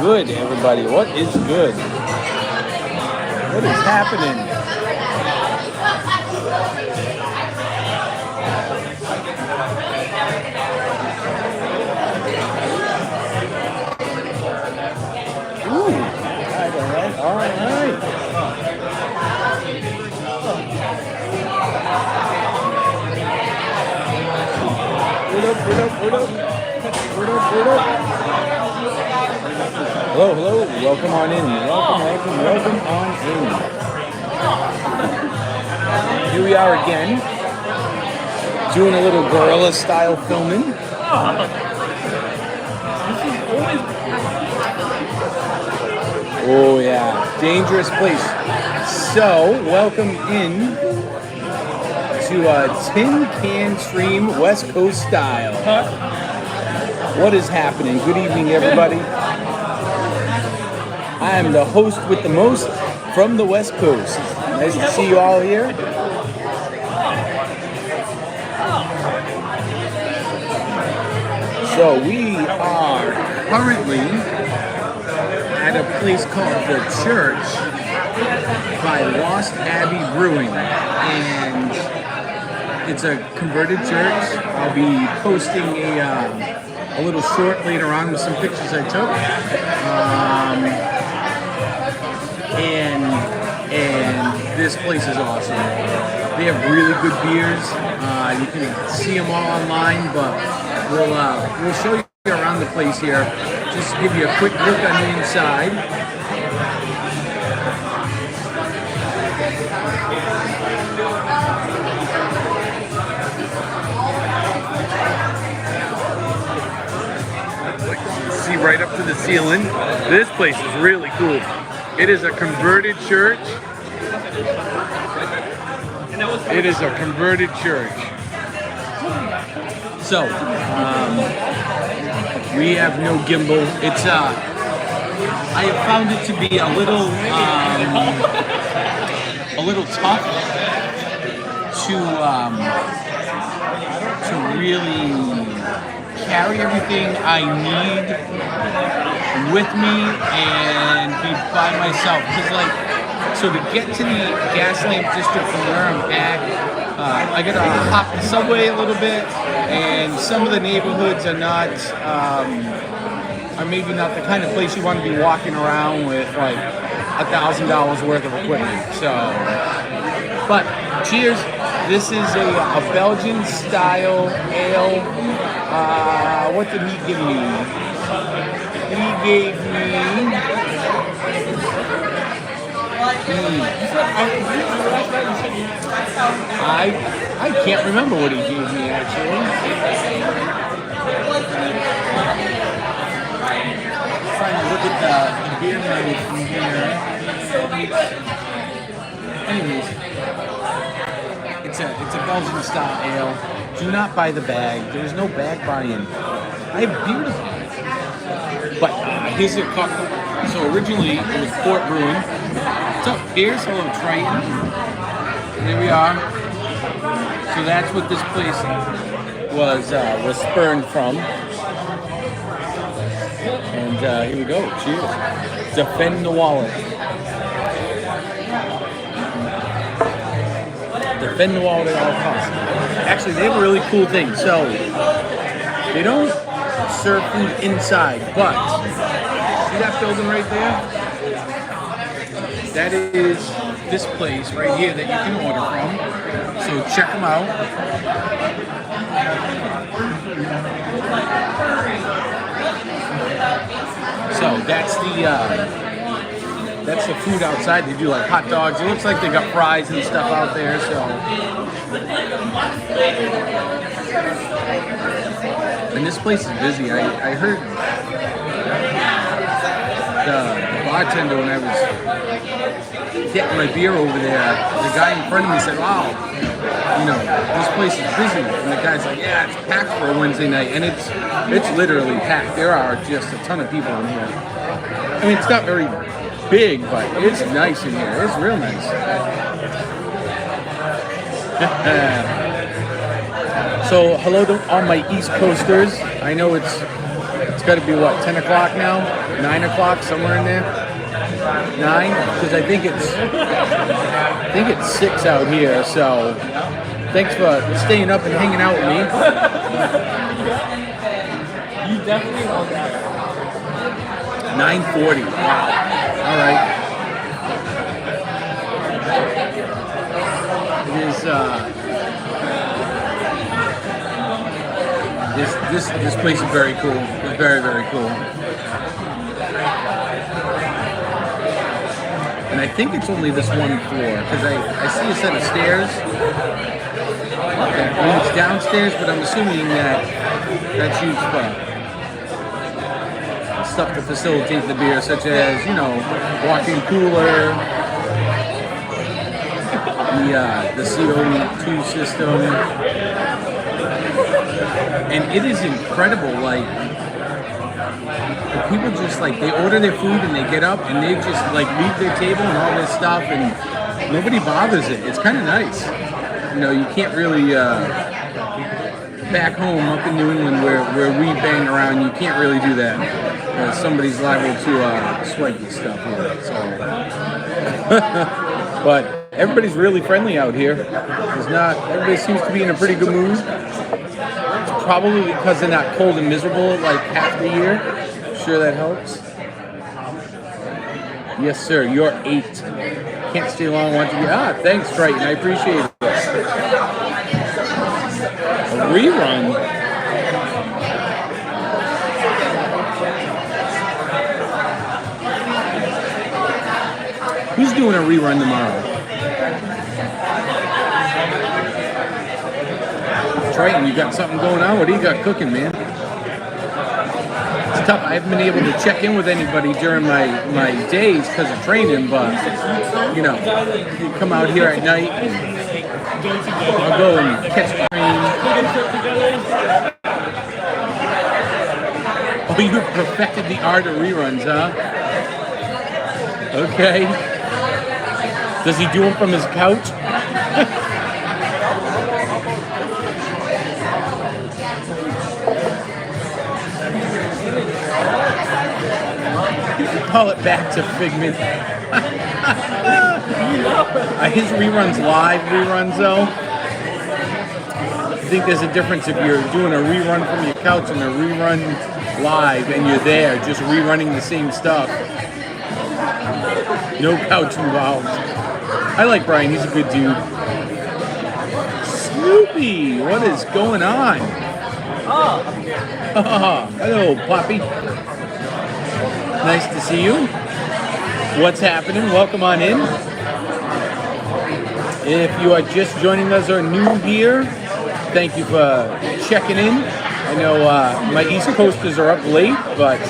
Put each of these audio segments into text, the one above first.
Good, everybody. What is good? What is happening? Ooh, all right. What up? Hello. Welcome on in. Welcome on in. Here we are again, doing a little guerrilla style filming. Oh yeah, dangerous place. So, welcome in to Tin Can Stream West Coast style. What is happening? Good evening, everybody. I am the host with the most from the West Coast. Nice to see you all here. So we are currently at a place called The Church by Lost Abbey Brewing. And it's a converted church. I'll be posting a little short later on with some pictures I took. And this place is awesome. They have really good beers. You can see them all online, but we'll show you around the place here. Just give you a quick look on the inside. See right up to the ceiling. This place is really cool. It is a converted church. So, we have no gimbal. It's I have found it to be a little tough to really carry everything I need with me and be by myself. So to get to the Gaslamp District from where I'm at, I gotta hop the subway a little bit, and some of the neighborhoods are not, are maybe not the kind of place you want to be walking around with like $1,000 worth of equipment. So, but cheers. This is a Belgian style ale. What did he give me? He gave me. I can't remember what he gave me actually. Trying to look at the beer menu from here. Anyways, it's a Belgian style ale. Do not buy the bag. There's no bag buying. I have beer to buy. But here's a cup. So originally it was Port Brewing. What's up, Pierce? Hello, Triton. And here we are. So that's what this place was spurned from. And here we go. Cheers. Defend the wallet. Defend the wallet at all costs. Actually, they have a really cool thing. So they don't serve food inside, but see that building right there? That is this place right here that you can order from. So check them out. So that's the food outside. They do like hot dogs. It looks like they got fries and stuff out there. So, and this place is busy. I heard the bartender when I was getting my beer over there. The guy in front of me said, "Wow, this place is busy. And the guy's like, yeah, it's packed for a Wednesday night. And it's literally packed. There are just a ton of people in here. I mean, it's not very big, but it's nice in here. It's real nice. So, hello to all my East Coasters. I know it's got to be, what, 10 o'clock now? 9 o'clock, somewhere in there? 9? Because I think it's 6 out here, so thanks for staying up and hanging out with me. You definitely want that. 9:40. Wow. All right. It is this place is very cool. It's very, very cool. And I think it's only this one floor because I see a set of stairs that leads downstairs, but I'm assuming that's used for stuff to facilitate the beer, such as, you know, walk-in cooler, the CO2 system, and it is incredible. Like, people just like, they order their food and they get up and they just like leave their table and all this stuff, and nobody bothers it. It's kind of nice. You know, you can't really back home up in New England where we bang around. You can't really do that. Somebody's liable to swipe your stuff here. So, but everybody's really friendly out here. Everybody seems to be in a pretty good mood. It's probably because they're not cold and miserable like half the year. I'm sure that helps. Yes, sir. You're 8. Can't stay long. Want to be? Thanks, Triton. I appreciate it. A rerun. Who's doing a rerun tomorrow? Triton, you got something going on? What do you got cooking, man? It's tough. I haven't been able to check in with anybody during my days because of training, but, you know, you come out here at night and I'll go and catch the train. Oh, you perfected the art of reruns, huh? Okay. Does he do them from his couch? Call it back to Figment. His reruns live reruns though. I think there's a difference if you're doing a rerun from your couch and a rerun live and you're there just rerunning the same stuff. No couch involved. I like Brian, he's a good dude. Snoopy, what is going on? Oh, hello, Poppy. Nice to see you. What's happening? Welcome on in. If you are just joining us or new here, thank you for checking in. I know my East Coasters are up late, but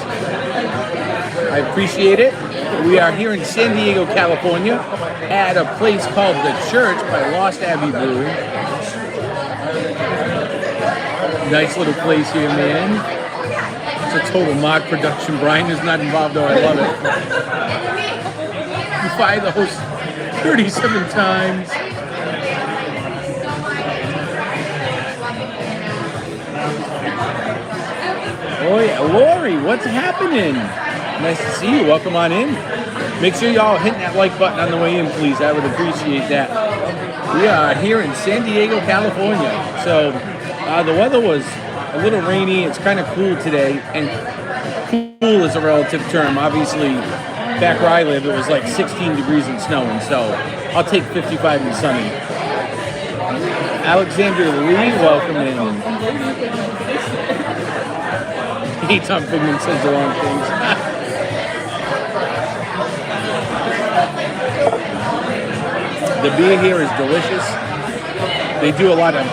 I appreciate it. We are here in San Diego, California, at a place called The Church by Lost Abbey Brewery. Nice little place here, man. It's a total mod production. Brian is not involved, though. I love it. You fire the host 37 times. Oh yeah, Lori, what's happening? Nice to see you. Welcome on in. Make sure y'all hit that like button on the way in, please. I would appreciate that. We are here in San Diego, California. So the weather was a little rainy. It's kind of cool today, and cool is a relative term. Obviously, back where I live, it was like 16 degrees and snowing. So I'll take 55 and sunny. Alexander Lee, welcome in. Hates on Figment, says the wrong things. The beer here is delicious. They do a lot of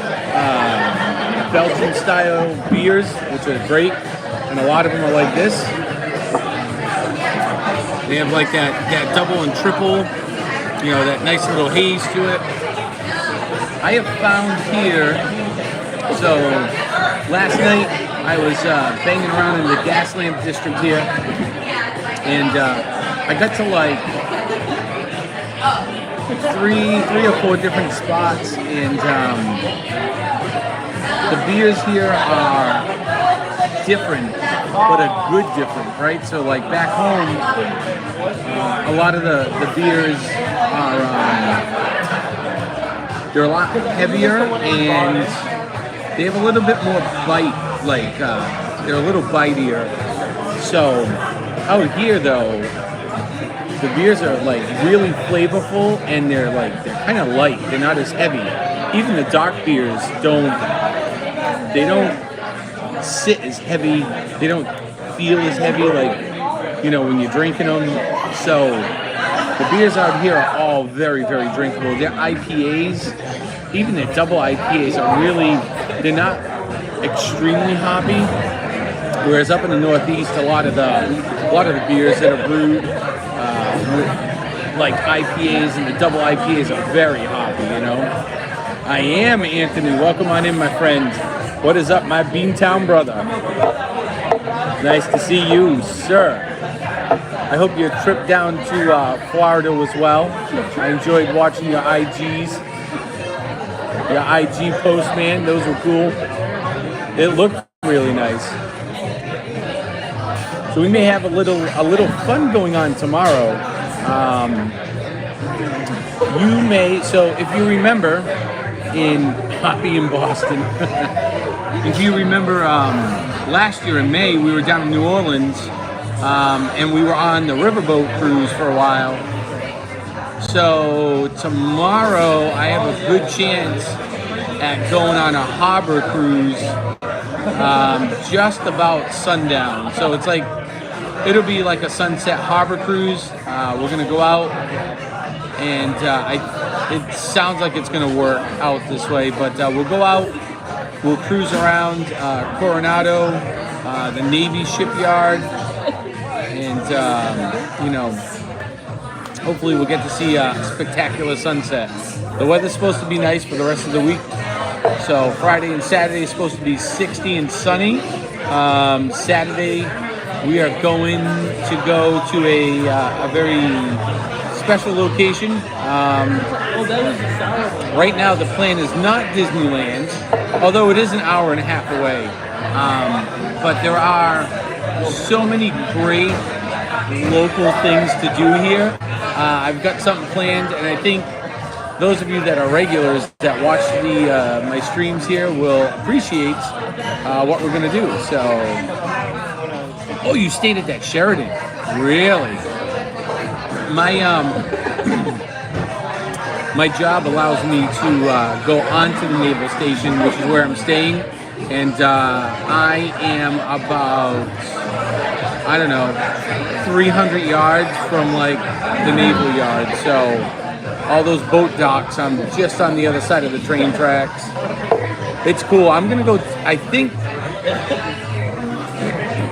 Belgian style beers, which are great, and a lot of them are like this. They have like that double and triple, you know, that nice little haze to it. I have found here. So last night I was banging around in the gas lamp district here, and I got to like three or four different spots, and the beers here are different, but a good different, right? So like back home, a lot of the beers are they're a lot heavier, and they have a little bit more bite, like they're a little bitier. So out here though, the beers are like really flavorful, and they're kind of light. They're not as heavy. Even the dark beers don't sit as heavy. They don't feel as heavy, like, you know, when you're drinking them. So the beers out here are all very, very drinkable. Their IPAs, even their double IPAs, are really, they're not extremely hoppy. Whereas up in the Northeast, a lot of the beers that are brewed like IPAs and the double IPAs are very hoppy, you know. I am Anthony. Welcome on in, my friend. What is up, my Beantown brother? Nice to see you, sir. I hope your trip down to Florida was well. I enjoyed watching your IGs. Your IG posts, man. Those were cool. It looked really nice. So we may have a little fun going on tomorrow. So if you remember in Hoppy in Boston, if you remember last year in May, we were down in New Orleans, and we were on the riverboat cruise for a while. So tomorrow I have a good chance at going on a harbor cruise just about sundown. So it's like, it'll be like a sunset harbor cruise. We're gonna go out, and it sounds like it's gonna work out this way, but we'll go out, we'll cruise around Coronado, the Navy shipyard, and you know, hopefully we'll get to see a spectacular sunset. The weather's supposed to be nice for the rest of the week. So Friday and Saturday is supposed to be 60 and sunny. Saturday we are going to go to a very special location. Right now the plan is not Disneyland, although it is an hour and a half away. But there are so many great local things to do here. I've got something planned, and I think those of you that are regulars that watch my streams here will appreciate what we're gonna do. So, oh, you stayed at that Sheraton? Really? My job allows me to go onto the naval station, which is where I'm staying, and I am about, I don't know, 300 yards from like the naval yard. So all those boat docks, I'm just on the other side of the train tracks. It's cool. I'm gonna go, I think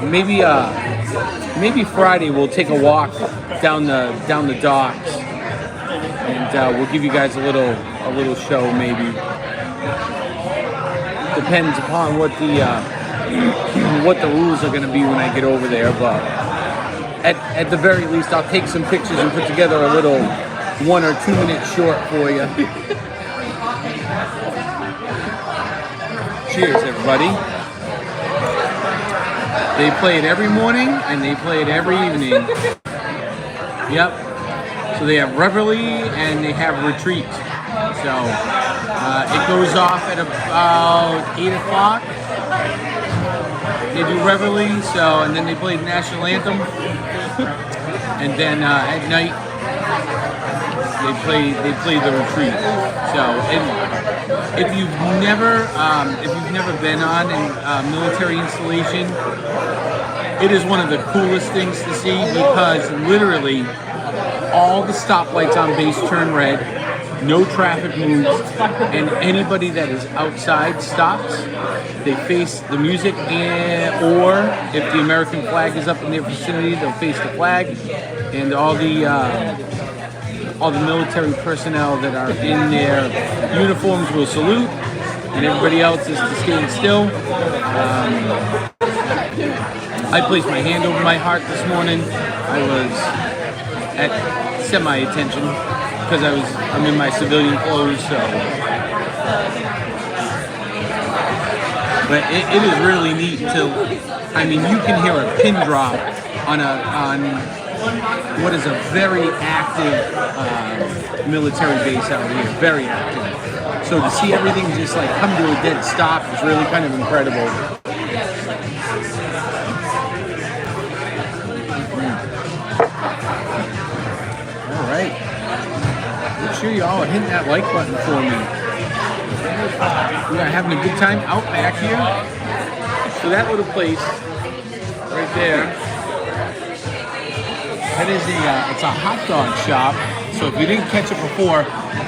maybe Friday we'll take a walk down the docks, and we'll give you guys a little show, maybe. Depends upon what the rules are going to be when I get over there, but at the very least I'll take some pictures and put together a little 1 or 2 minute short for you. Cheers, everybody. They play it every morning and they play it every evening. Yep. So they have Reveille and they have Retreat. So it goes off at about 8 o'clock. They do Reveille, so, and then they play the national anthem. And then at night they play the Retreat. So, and if you've never been on a military installation, it is one of the coolest things to see, because literally all the stoplights on base turn red, no traffic moves, and anybody that is outside stops. They face the music, or if the American flag is up in their vicinity, they'll face the flag, and all the all the military personnel that are in their uniforms will salute, and everybody else is to stand still. I placed my hand over my heart this morning. I was at semi-attention because I'm in my civilian clothes, so. But it is really neat to, I mean, you can hear a pin drop on what is a very active military base out here, very active. So to see everything just like come to a dead stop is really kind of incredible. All right. Make sure you all hit that like button for me. We are having a good time out back here. So that little place right there, that is it's a hot dog shop. So if you didn't catch it before,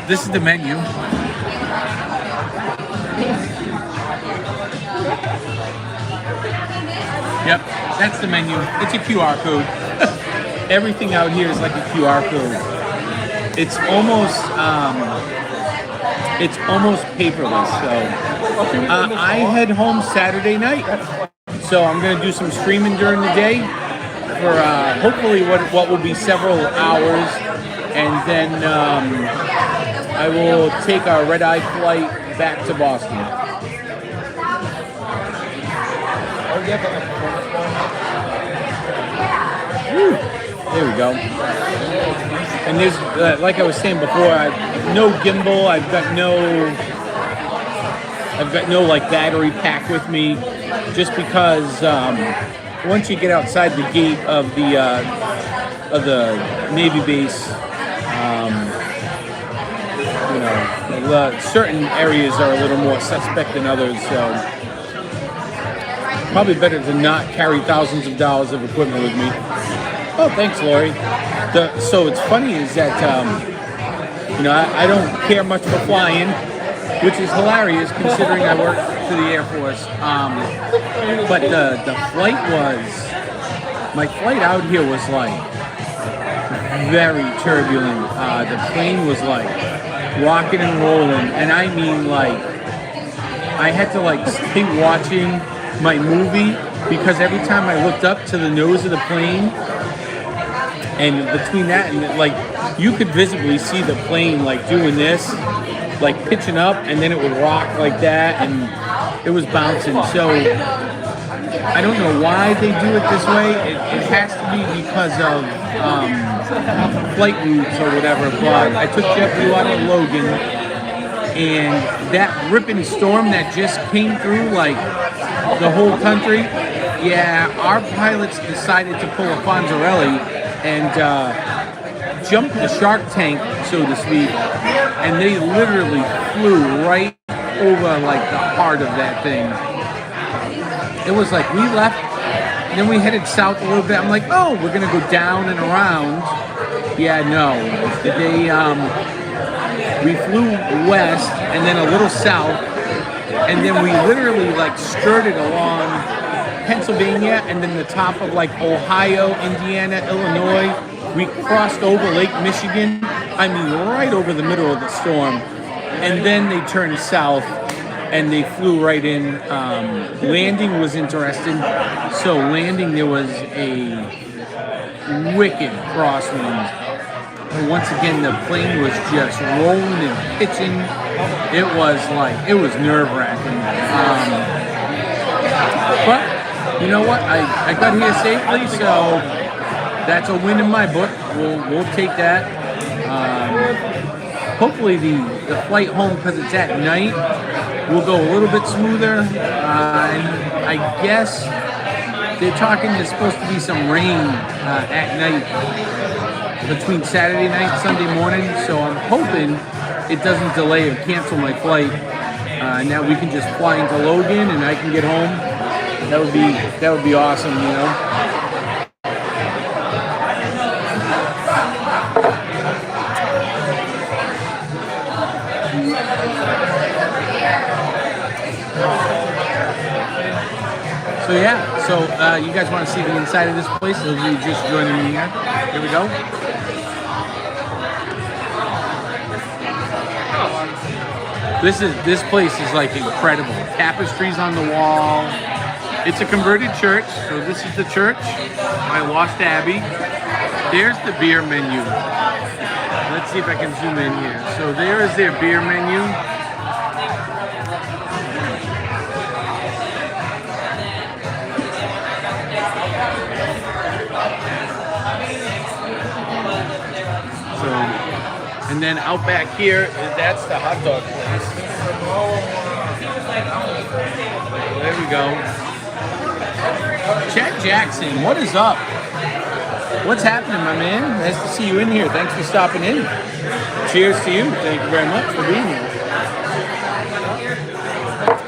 this is the menu. Yep, that's the menu. It's a QR code. Everything out here is like a QR code. It's almost paperless. So I head home Saturday night. So I'm gonna do some streaming during the day for hopefully what will be several hours, and then I will take our red-eye flight back to Boston. Woo. There we go. And there's, like I was saying before, no gimbal. I've got no like battery pack with me, just because once you get outside the gate of the Navy base, you know, certain areas are a little more suspect than others. So probably better to not carry thousands of dollars of equipment with me. Oh, thanks, Lori. So it's funny is that, you know, I don't care much for flying, which is hilarious considering I work for the Air Force. But my flight out here was like very turbulent. The plane was like rocking and rolling. And I mean, like, I had to like stay watching my movie because every time I looked up to the nose of the plane, and between that and like you could visibly see the plane like doing this, like pitching up, and then it would rock like that, and it was bouncing. So I don't know why they do it this way. It has to be because of flight routes or whatever. But I took JetBlue out of Logan, and that ripping storm that just came through like the whole country, yeah, our pilots decided to pull a Fonzarelli and jumped the shark tank, so to speak, and they literally flew right over like the heart of that thing. It was like we left, and then we headed south a little bit. I'm like, oh, we're gonna go down and around. Yeah, no. We flew west and then a little south, and then we literally like skirted along Pennsylvania and then the top of like Ohio, Indiana, Illinois. We crossed over Lake Michigan. I mean, right over the middle of the storm. And then they turned south and they flew right in. Landing was interesting. So landing, there was a wicked crosswind. And once again, the plane was just rolling and pitching. It was nerve-wracking. But you know what? I got here safely, so that's a win in my book. We'll take that. Hopefully the flight home, because it's at night, will go a little bit smoother. And I guess they're talking there's supposed to be some rain at night between Saturday night and Sunday morning. So I'm hoping it doesn't delay or cancel my flight. Now we can just fly into Logan and I can get home. That would be awesome, you know. So yeah, you guys want to see the inside of this place? Those of you just joining me here. Here we go. This place is like incredible. Tapestries on the wall. It's a converted church, so this is the church, my Lost Abbey. There's the beer menu. Let's see if I can zoom in here. So there is their beer menu. So, and then out back here, that's the hot dog place. There we go. Chad Jackson, what is up? What's happening, my man? Nice to see you in here. Thanks for stopping in. Cheers to you. Thank you very much for being here.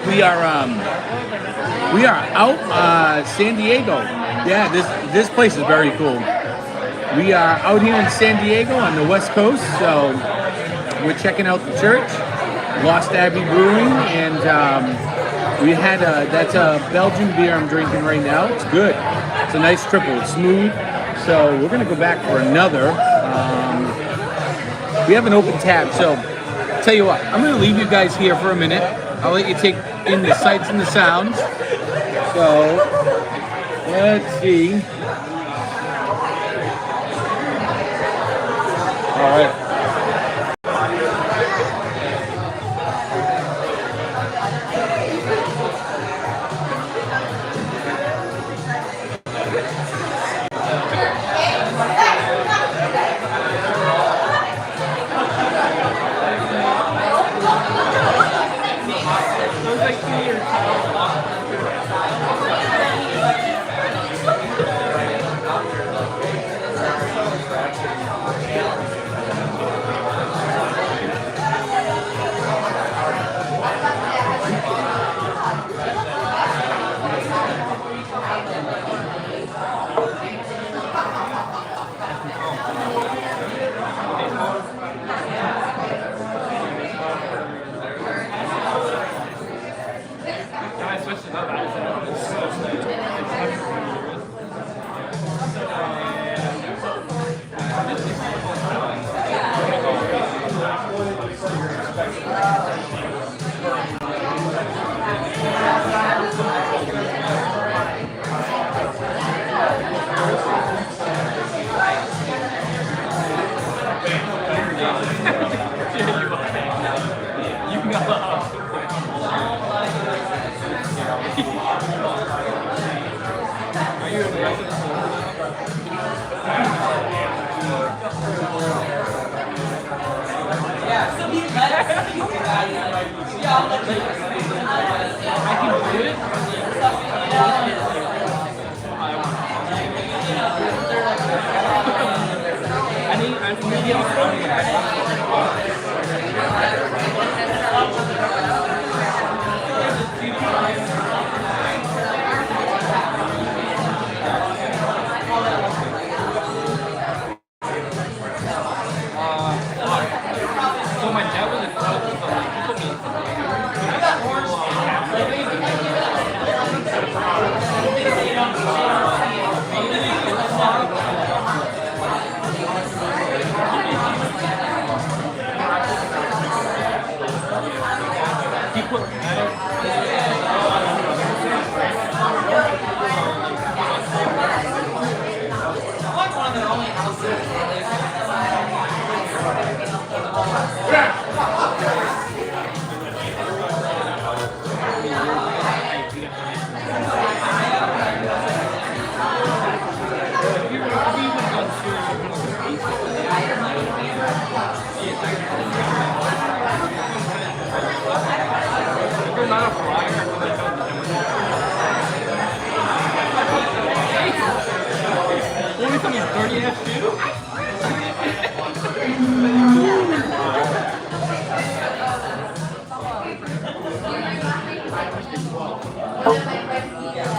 We are out San Diego. Yeah, this place is very cool. We are out here in San Diego on the West Coast, so we're checking out the church, Lost Abbey Brewing, and we had that's a Belgian beer I'm drinking right now. It's good. It's a nice triple. It's smooth. So we're gonna go back for another. We have an open tab, so tell you what, I'm gonna leave you guys here for a minute. I'll let you take in the sights and the sounds. So let's see. All right.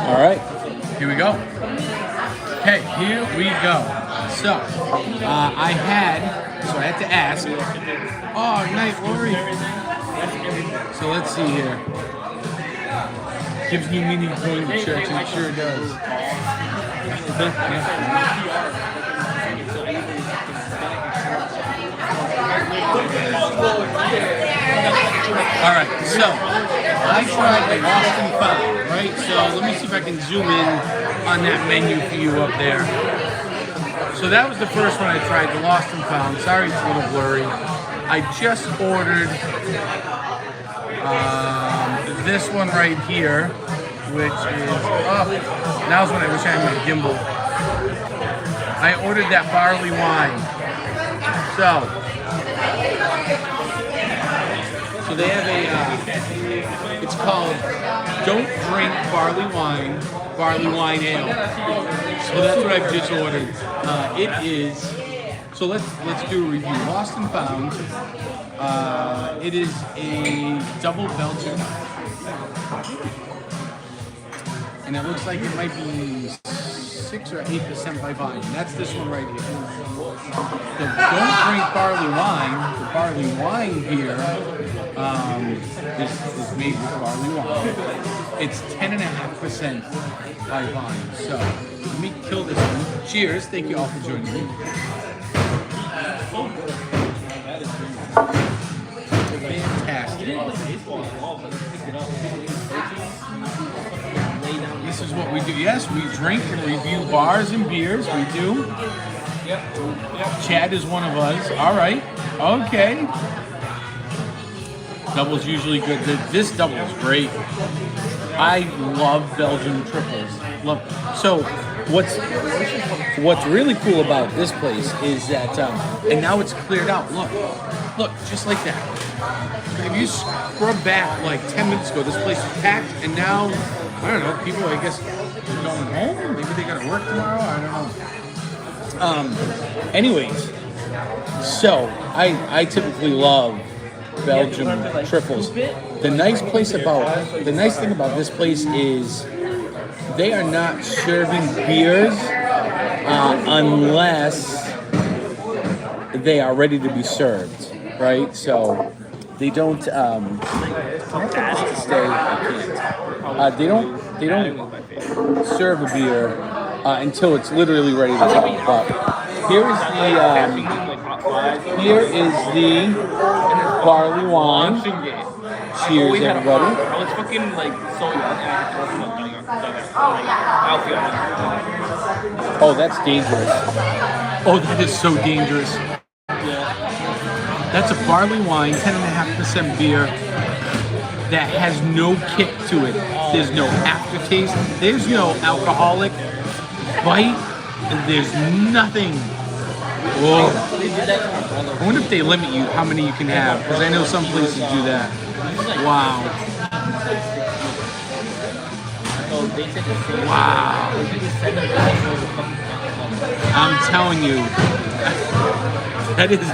All right, here we go. Okay, here we go. So, I had to ask. Oh, nice, Lori. So let's see here. Gives me meaning going to church, and it sure does. All right, so I tried the lost and found, right? So let me see if I can zoom in on that menu for you up there. So that was the first one I tried, the lost and found. Sorry, it's a little blurry. I just ordered this one right here, which is, now's when I wish I had my gimbal. I ordered that barley wine. So they have it's called Don't Drink Barley Wine Ale. So that's what I've just ordered. It is, so let's do a review. Lost and Found. It is a double Belgian. And it looks like it might be 6 or 8% by volume. That's this one right here. The Don't Drink Barley Wine. The barley wine here is made with barley wine. It's 10.5% by volume. So let me kill this one. Cheers! Thank you all for joining me. Fantastic. This is what we do. Yes, we drink and review bars and beers. We do. Chad is one of us. All right. Okay. Double's usually good. This double is great. I love Belgian triples. So what's really cool about this place is that, and now it's cleared out. Look, just like that. If you scrub back like 10 minutes ago, this place is packed, and now, I don't know, people, I guess, are going home. Maybe they gotta work tomorrow. I don't know. Anyways, so I typically love Belgian triples. The nice thing about this place is they are not serving beers unless they are ready to be served, right? So they don't. They don't serve a beer until it's literally ready to go. But here is the barley wine. Cheers, everybody. I was fucking like so young and Oh, that's dangerous. Oh, that is so dangerous. That's a barley wine, 10.5% beer that has no kick to it. There's no aftertaste. There's no alcoholic bite. And there's nothing. Whoa. I wonder if they limit you how many you can have, because I know some places do that. Wow. Wow. I'm telling you,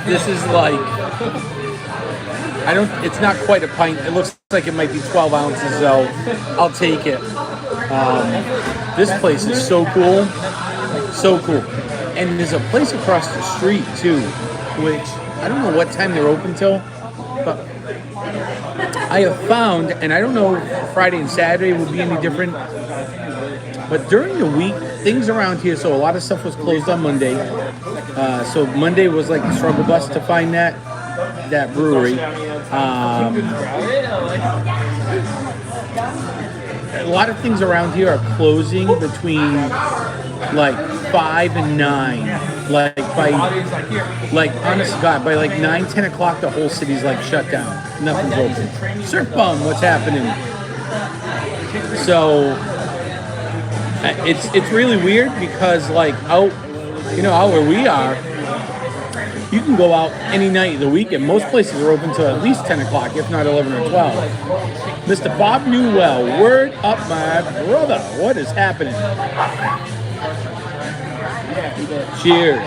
this is like, it's not quite a pint. It looks like it might be 12 ounces, so I'll take it. This place is so cool. So cool. And there's a place across the street too, which I don't know what time they're open till, but I have found, and I don't know if Friday and Saturday would be any different, but during the week, things around here, so a lot of stuff was closed on Monday. So Monday was like the struggle bus to find that brewery. A lot of things around here are closing between like 5 and 9. Like honest to God, by like 9, 10 o'clock, the whole city's like shut down. Nothing's open. Surf Bum, what's happening? So it's really weird because like out where we are, you can go out any night of the week, and most places are open till at least 10 o'clock, if not 11 or 12. Mr. Bob Newell, word up, my brother. What is happening? Cheers.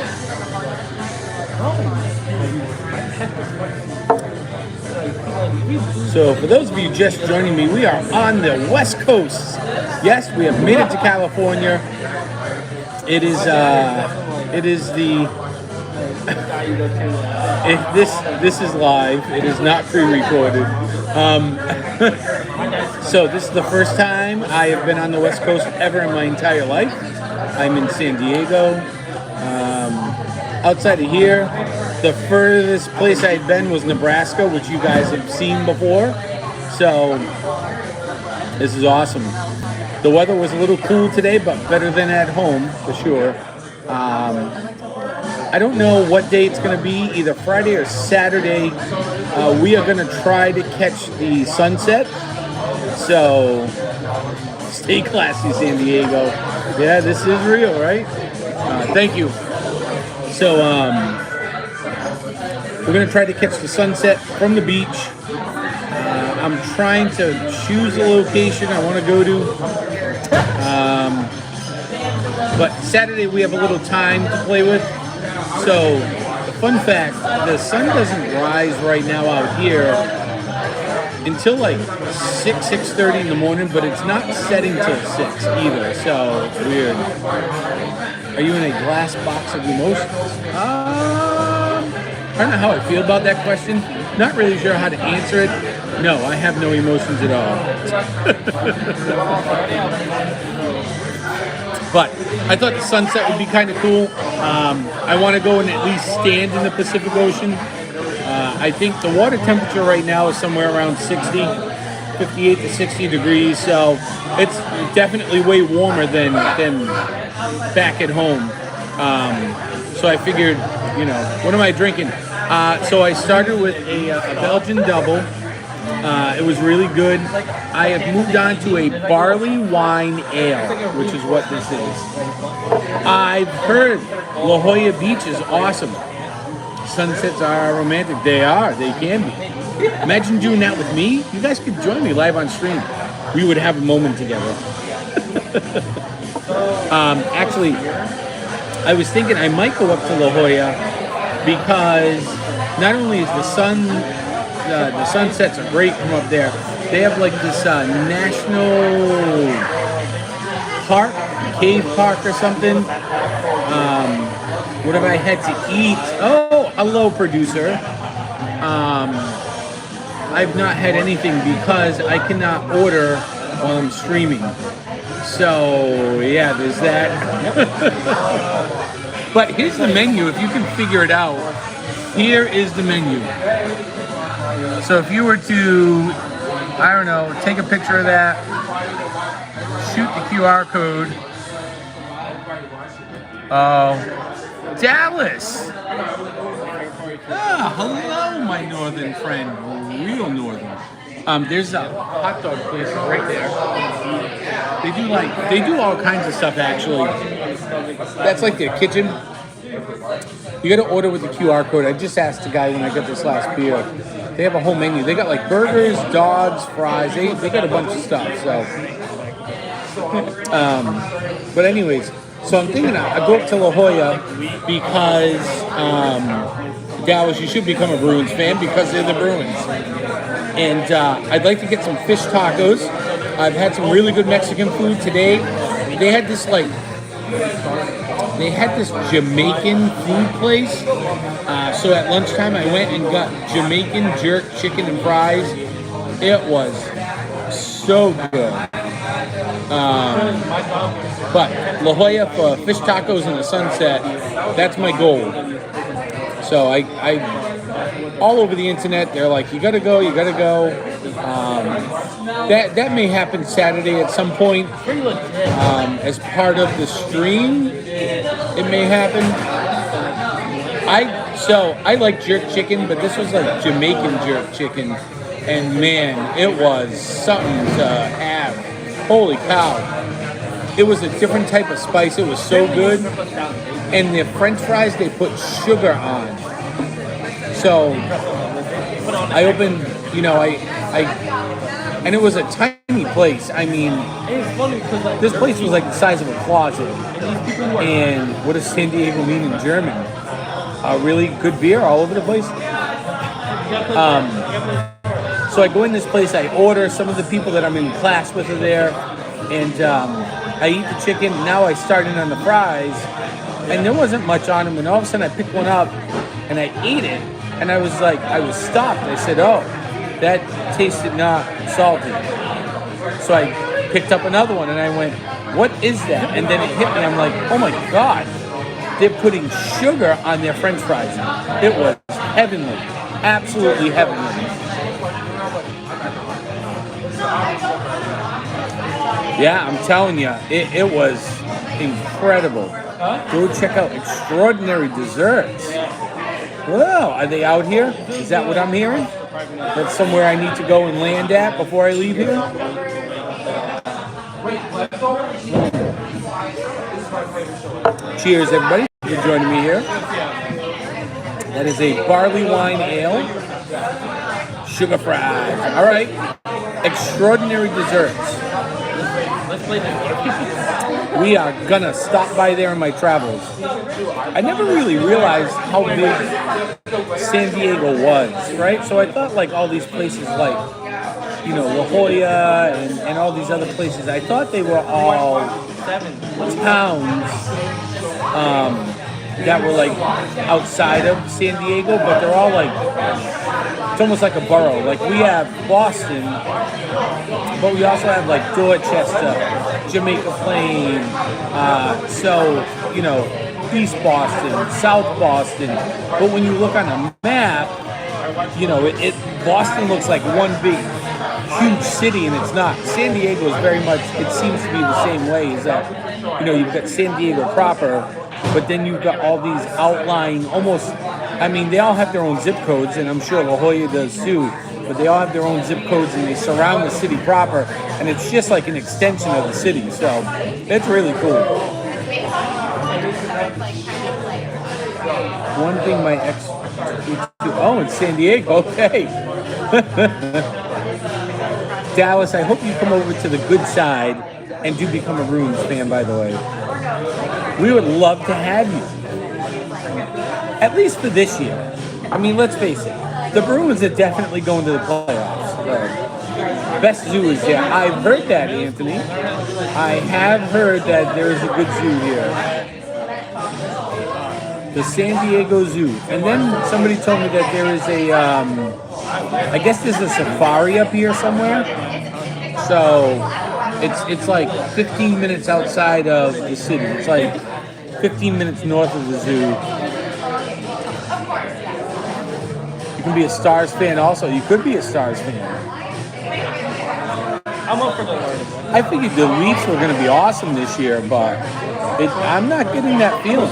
So for those of you just joining me, we are on the West Coast. Yes, we have made it to California. It is the this is live. It is not pre-recorded. So this is the first time I have been on the West Coast ever in my entire life. I'm in San Diego. Outside of here, The furthest place I'd been was Nebraska, which you guys have seen before. So this is awesome. The weather was a little cool today, but better than at home for sure. I don't know what day it's going to be, either Friday or Saturday. We are going to try to catch the sunset. So stay classy, San Diego. Yeah, this is real, right? Thank you. So we're going to try to catch the sunset from the beach. I'm trying to choose a location I want to go to. But Saturday we have a little time to play with. So, fun fact, the sun doesn't rise right now out here until like 6:30 in the morning, but it's not setting till 6 either, so it's weird. Are you in a glass box of emotions? I don't know how I feel about that question. Not really sure how to answer it. No, I have no emotions at all. But I thought the sunset would be kind of cool. I want to go and at least stand in the Pacific Ocean. I think the water temperature right now is somewhere around 58 to 60 degrees. So it's definitely way warmer than back at home. So I figured, what am I drinking? So I started with a Belgian double. It was really good. I have moved on to a barley wine ale, which is what this is. I've heard La Jolla Beach is awesome. Sunsets are romantic. They are. They can be. Imagine doing that with me. You guys could join me live on stream. We would have a moment together. Actually, I was thinking I might go up to La Jolla because not only is the sunsets are great from up there. They have like this national park, cave park or something. What have I had to eat? Oh, hello, producer. I've not had anything because I cannot order while I'm streaming. So yeah, there's that. But here's the menu. If you can figure it out, here is the menu. So if you were to, I don't know, take a picture of that, shoot the QR code. Dallas! Hello, my northern friend. Real northern. There's a hot dog place right there. They do all kinds of stuff actually. That's like their kitchen. You gotta order with the QR code. I just asked the guy when I got this last beer. They have a whole menu. They got like burgers, dogs, fries. They got a bunch of stuff. So, but anyways, so I'm thinking I go up to La Jolla because Dallas, you should become a Bruins fan because they're the Bruins. And I'd like to get some fish tacos. I've had some really good Mexican food today. They had this Jamaican food place. So at lunchtime, I went and got Jamaican jerk chicken and fries. It was so good. But La Jolla for fish tacos and the sunset, that's my goal. So I all over the internet, they're like, you gotta go. That may happen Saturday at some point as part of the stream. It may happen. I like jerk chicken, but this was like Jamaican jerk chicken, and man, it was something to have. Holy cow! It was a different type of spice. It was so good, and the French fries they put sugar on. So I opened, and it was a tiny place. I mean, this place was like the size of a closet. And what does San Diego mean in German? Really good beer all over the place. So I go in this place, I order. Some of the people that I'm in class with are there, and I eat the chicken. Now I start in on the fries, and there wasn't much on them. And all of a sudden, I picked one up, and I ate it, and I was stopped. I said, "Oh, that tasted not salty." So I picked up another one, and I went, "What is that?" And then it hit me. I'm like, "Oh my God, they're putting sugar on their French fries now. It was heavenly, absolutely heavenly. Yeah, I'm telling you, it was incredible. Go check out Extraordinary Desserts. Whoa, are they out here? Is that what I'm hearing? That's somewhere I need to go and land at before I leave here? Cheers, everybody, for joining me here. That is a barley wine ale, sugar fries. All right, Extraordinary Desserts. Let's play this. We are gonna stop by there in my travels. I never really realized how big San Diego was, right? So I thought like all these places like, you know, La Jolla and all these other places, I thought they were all towns that were like outside of San Diego, but they're all like, it's almost like a borough. Like we have Boston, but we also have like Dorchester, Jamaica Plain, so, you know, East Boston, South Boston. But when you look on a map, you know, Boston looks like one big, huge city, and it's not. San Diego is very much, it seems to be the same way, is that, you know, you've got San Diego proper, but then you've got all these outlying, almost, I mean, they all have their own zip codes, and I'm sure La Jolla does too, but they all have their own zip codes, and they surround the city proper, and it's just like an extension of the city, so it's really cool. One thing my ex, oh, it's San Diego, okay. Dallas, I hope you come over to the good side and do become a Bruins fan, by the way. We would love to have you. At least for this year. I mean, let's face it. The Bruins are definitely going to the playoffs. Best zoo is there. I've heard that, Anthony. I have heard that there is a good zoo here. The San Diego Zoo. And then somebody told me that there is a, I guess there's a safari up here somewhere. So it's like 15 minutes outside of the city. It's like 15 minutes north of the zoo. You can be a Stars fan also. You could be a Stars fan. I'm up for the Lord. I figured the Leafs were going to be awesome this year, but I'm not getting that feeling.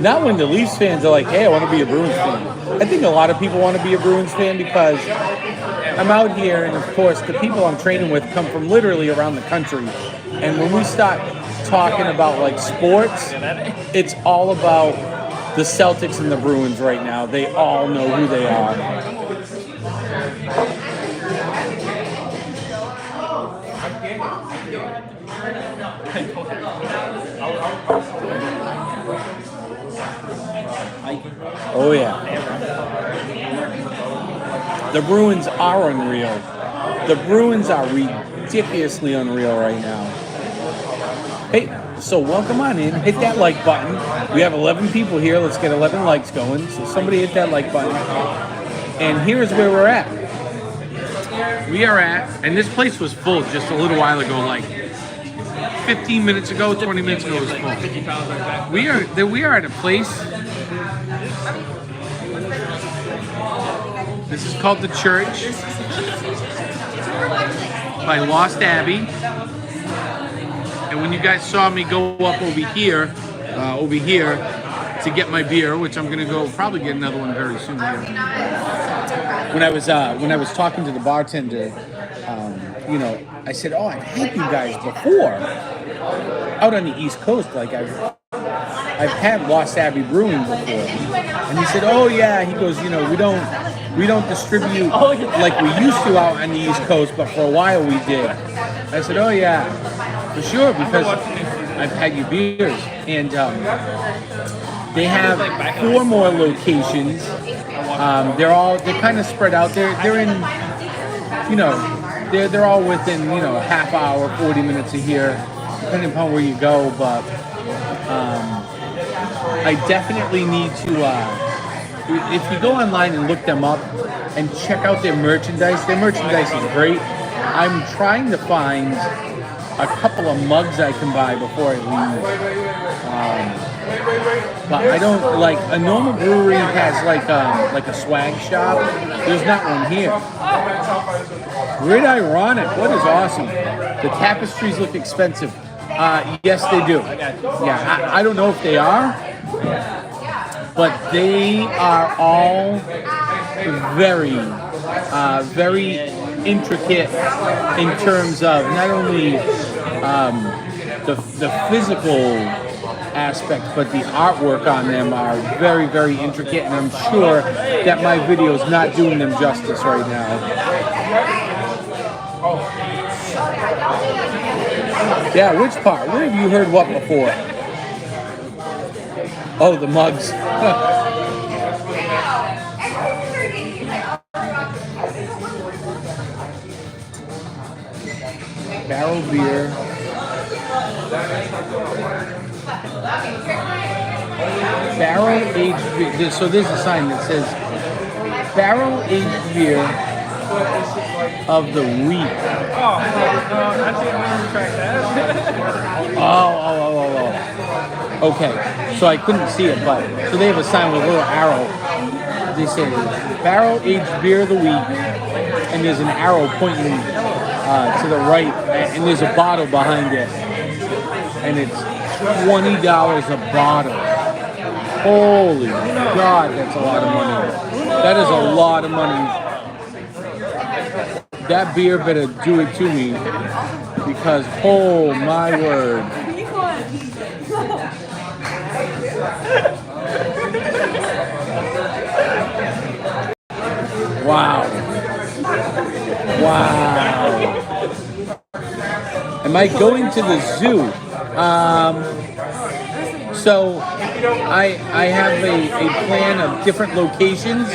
Not when the Leafs fans are like, hey, I want to be a Bruins fan. I think a lot of people want to be a Bruins fan because I'm out here, and of course, the people I'm training with come from literally around the country. And when we start talking about like sports, it's all about the Celtics and the Bruins right now. They all know who they are. Oh yeah. The Bruins are unreal. The Bruins are ridiculously unreal right now. Hey, so welcome on in. Hit that like button. We have 11 people here. Let's get 11 likes going. So somebody hit that like button. And here's where we're at. We are at, and this place was full just a little while ago, like 15 minutes ago, 20 minutes ago it was full. We are at a place. This is called The Church by Lost Abbey. And when you guys saw me go up over here to get my beer, which I'm gonna go probably get another one very soon here. When I was talking to the bartender, you know, I said, "Oh, I've had you guys before out on the East Coast. Like I've had Lost Abbey Brewing before." And he said, "Oh yeah." He goes, "You know, we don't distribute like we used to out on the East Coast, but for a while we did." I said, "Oh yeah, for sure, because I've had your beers." And they have 4 more locations. They're kind of spread out. They're in, you know, they're all within, you know, a half hour, 40 minutes of here, depending upon where you go. But I definitely need to. If you go online and look them up and check out their merchandise is great. I'm trying to find a couple of mugs I can buy before I leave. But I don't like a normal brewery has like a swag shop. There's not one here. Grid Ironic, what is awesome? The tapestries look expensive. Yes, they do. Yeah, I don't know if they are, but they are all very, very intricate in terms of not only the physical aspect, but the artwork on them are very, very intricate, and I'm sure that my video is not doing them justice right now. Yeah, which part? Where have you heard what before? Oh, the mugs. Barrel beer. Barrel aged beer. So there's a sign that says barrel aged beer of the week. Oh, I think I'm going to track that. Oh. Okay, so I couldn't see it, but so they have a sign with a little arrow. They say barrel aged beer of the week, and there's an arrow pointing to the right, and there's a bottle behind it, and it's $20 a bottle. Holy God, that's a lot of money. That is a lot of money. That beer better do it to me, because oh my word. Wow. Am I going to the zoo? So I have a plan of different locations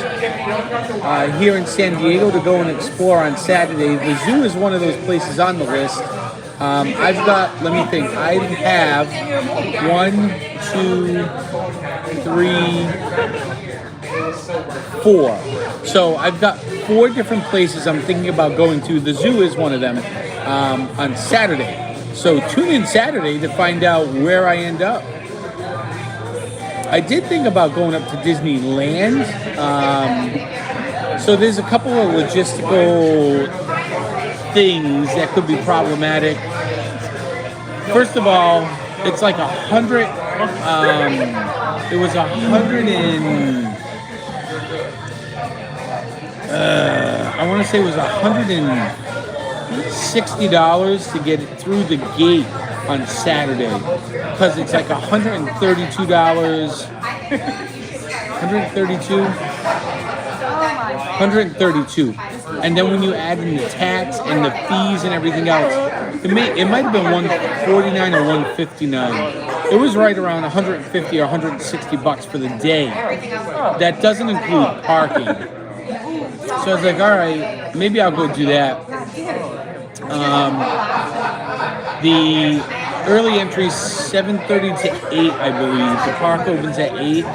here in San Diego to go and explore on Saturday. The zoo is one of those places on the list. I've got, let me think, I have 1, 2, 3, 4. So I've got 4 different places I'm thinking about going to. The zoo is one of them on Saturday. So tune in Saturday to find out where I end up. I did think about going up to Disneyland. So there's a couple of logistical things that could be problematic. First of all, it's like 100. It was 100 and I want to say it was $160 to get it through the gate on Saturday, because it's like $132. 132, and then when you add in the tax and the fees and everything else, it might have been $149 or $159. It was right around $150 or $160 for the day. That doesn't include parking. So I was like, all right, maybe I'll go do that. The early entry is 7:30 to 8, I believe. The park opens at 8.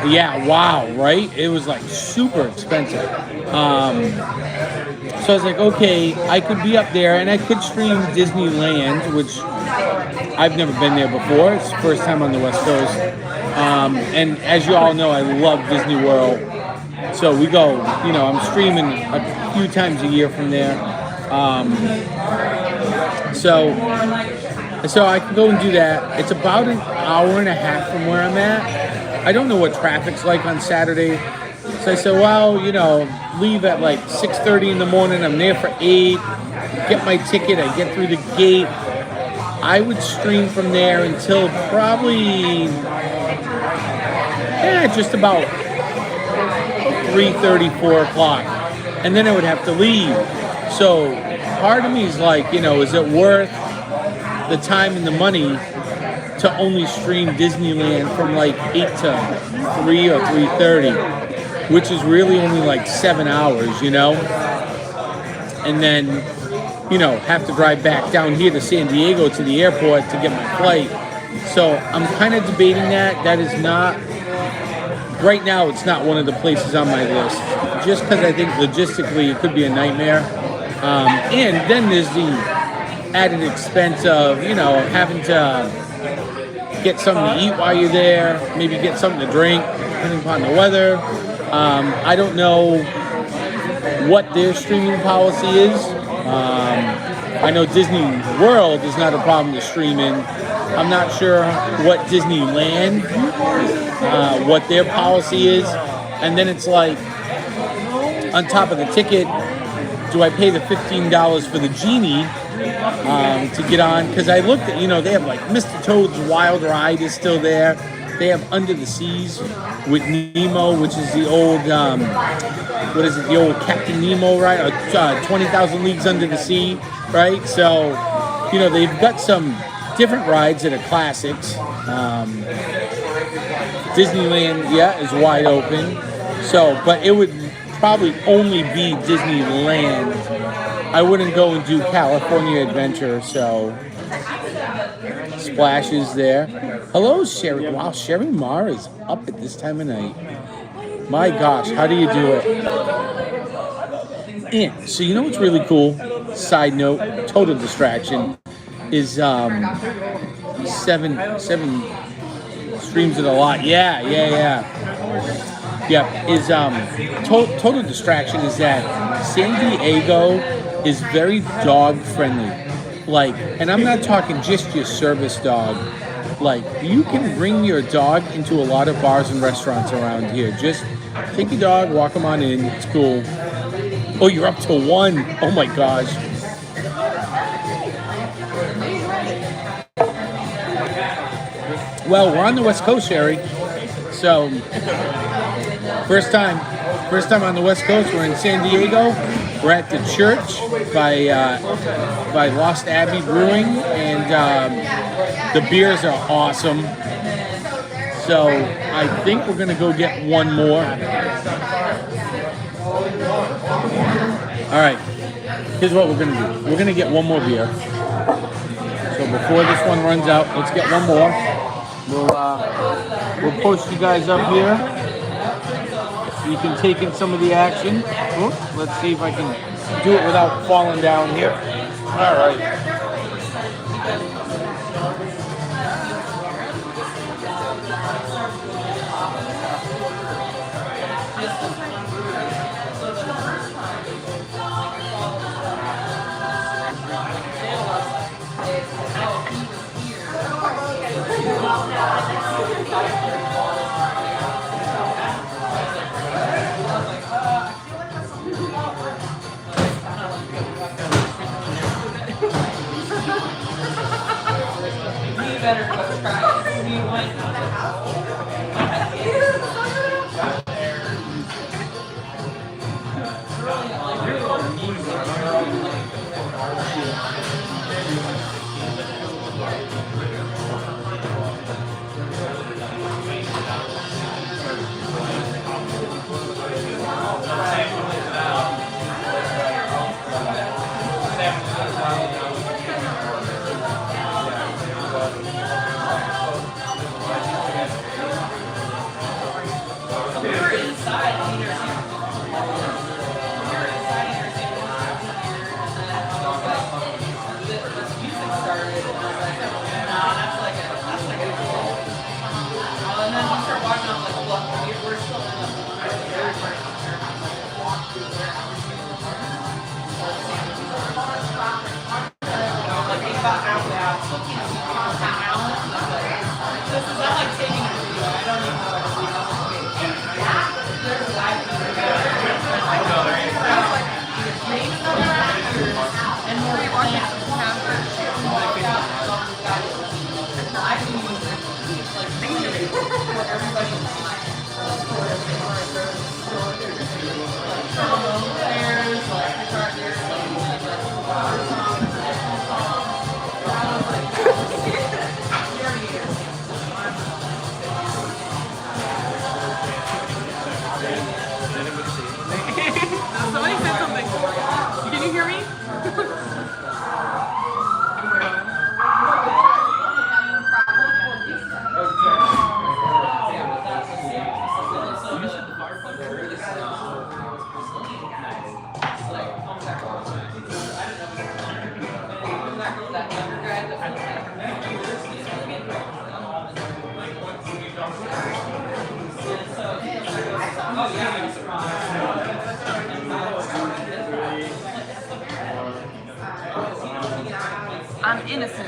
Yeah, wow, right? It was like super expensive. So I was like, okay, I could be up there and I could stream Disneyland, which I've never been there before. It's the first time on the West Coast. And as you all know, I love Disney World. So we go, I'm streaming a few times a year from there. So I can go and do that. It's about an hour and a half from where I'm at. I don't know what traffic's like on Saturday. So I said, well, leave at like 6:30 in the morning. I'm there for 8. Get my ticket. I get through the gate. I would stream from there until probably just about 3:30, 4 o'clock. And then I would have to leave. So part of me is like, is it worth the time and the money to only stream Disneyland from like 8 to 3 or 3:30, which is really only like 7 hours, and then, have to drive back down here to San Diego to the airport to get my flight. So I'm kind of debating that. That is not, right now, it's not one of the places on my list, just because I think logistically it could be a nightmare. And then there's added expense of, you know, having to get something to eat while you're there, maybe get something to drink, depending upon the weather. I don't know what their streaming policy is. I know Disney World is not a problem to stream in. I'm not sure what Disneyland, what their policy is. And then it's like, on top of the ticket, do I pay the $15 for the Genie to get on? Because I looked at, you know, they have like Mr. Toad's Wild Ride is still there. They have Under the Seas with Nemo, which is the old, what is it, the old Captain Nemo ride, 20,000 Leagues Under the Sea, right? So, you know, they've got some different rides that are classics. Disneyland, yeah, is wide open. So, but it would probably only be Disneyland. I wouldn't go and do California Adventure, so Splash is there. Hello, Sherry. Wow, Sherry Marr is up at this time of night. My gosh, how do you do it? And so you know what's really cool? Side note, total distraction, is seven streams it a lot. Yeah. Is total distraction is that San Diego is very dog friendly. Like, and I'm not talking just your service dog. Like, you can bring your dog into a lot of bars and restaurants around here. Just take your dog, walk them on in. It's cool. Oh, you're up to 1. Oh my gosh. Well, we're on the West Coast, Sherry. So, first time on the West Coast. We're in San Diego. We're at the church by Lost Abbey Brewing, and the beers are awesome. So I think we're gonna go get one more. All right. Here's what we're gonna do. We're gonna get one more beer. So before this one runs out, let's get one more. We'll post you guys up here so you can take in some of the action. Oh, let's see if I can do it without falling down here. All right. I'm innocent.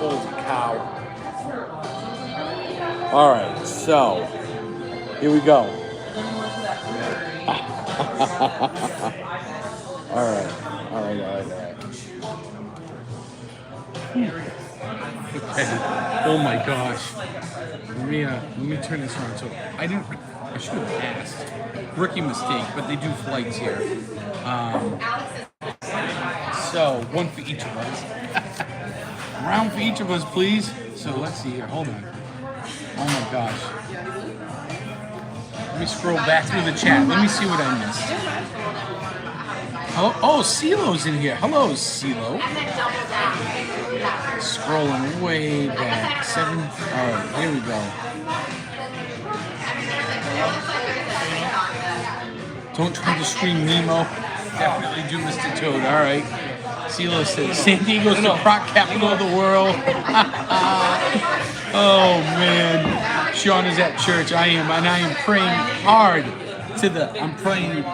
Holy cow. All right, so here we go. All right. Okay. Oh my gosh. Let me turn this around. So I should have asked. Rookie mistake, but they do flights here. So one for each of us. Round for each of us, please. So let's see here. Hold on. Oh my gosh. Let me scroll back through the chat. Let me see what I missed. Oh, CeeLo's in here. Hello, CeeLo. Scrolling way back. 7. All right, here we go. Don't try to stream Nemo. Definitely do Mr. Toad. All right. CeeLo says San Diego's the croc capital of the world. Oh man. Sean is at church. I am, and I am praying hard I'm praying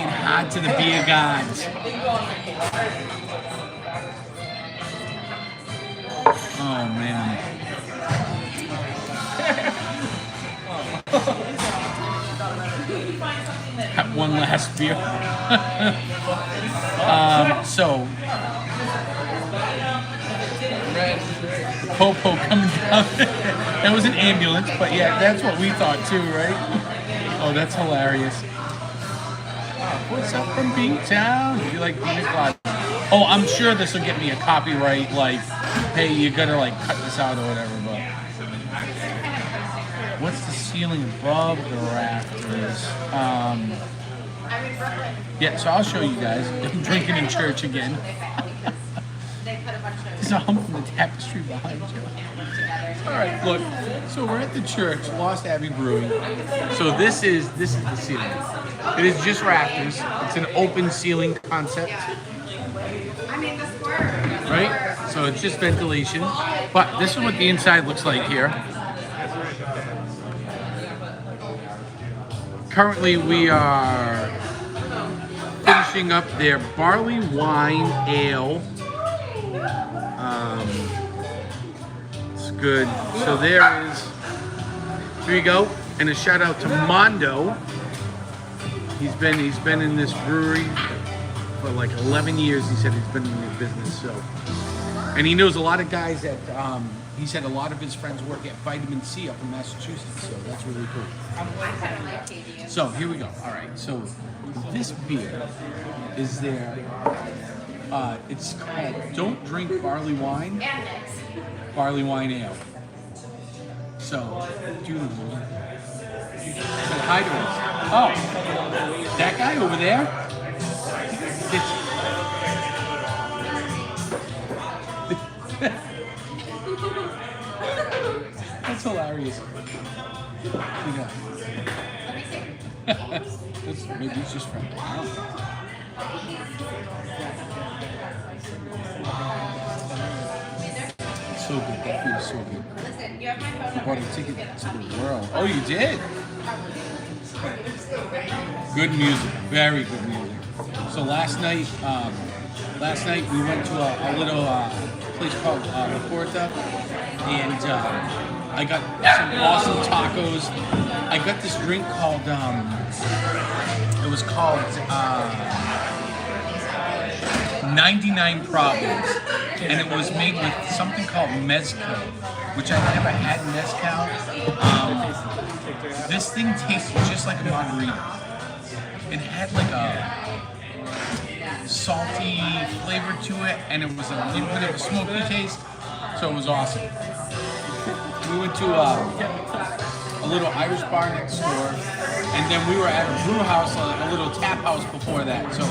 hard to the beer gods. Oh man. Have one last beer. So the Popo coming down. That was an ambulance, but yeah, that's what we thought too, right? Oh, that's hilarious. What's up from B-Town? You like pina colada? Oh, I'm sure this will get me a copyright, like, hey, you gotta like cut this out or whatever, but what's the ceiling above the rafters? Yeah, so I'll show you guys. I'm drinking in church again. There's a hump from the tapestry behind you. All right, look. So we're at the church, Lost Abbey Brewing. So this is the ceiling. It is just rafters. It's an open ceiling concept. Right? So it's just ventilation. But this is what the inside looks like here. Currently, we are finishing up their barley wine ale. It's good. So here you go. And a shout out to Mondo. He's been in this brewery for like 11 years. He said he's been in the business. So And he knows a lot of guys that, he said a lot of his friends work at Vitamin C up in Massachusetts, so that's really cool. So here we go. All right, so this beer is there. It's called Don't Drink Barley Wine. Barley Wine Ale. So, dude, say hi to us. Oh, that guy over there? That's hilarious. Yeah. Maybe he's just from town. So good. That food is so good. I bought a ticket to the world. Oh, you did? Good music. Very good music. So last night we went to a little place called La Porta, and I got some awesome tacos. I got this drink called, it was called 99 Problems. And it was made with something called mezcal, which I've never had mezcal. This thing tasted just like a margarita. It had like a salty flavor to it, and it was a little bit of a smoky taste, so it was awesome. We went to a little Irish bar next door, and then we were at a brew house, a little tap house before that, so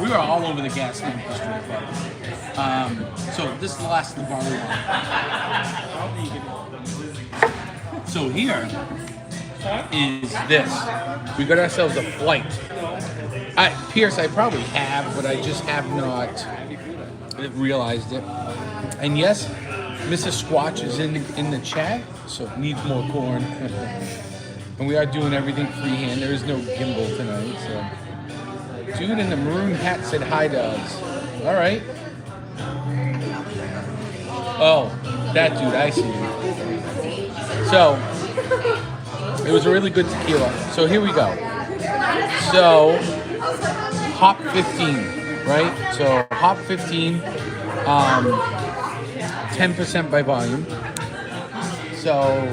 we were all over the Gaslamp District Club. So this is the last of the barley wine. So here is this. We got ourselves a flight. Pierce, I probably have, but I just have not realized it. And yes, Mrs. Squatch is in the chat, so needs more corn. And we are doing everything freehand. There is no gimbal tonight, so. Dude in the maroon hat said hi to us. All right. Oh, that dude, I see you. So, it was a really good tequila. So here we go. So, Hop 15, right? So, Hop 15, 10% by volume. So,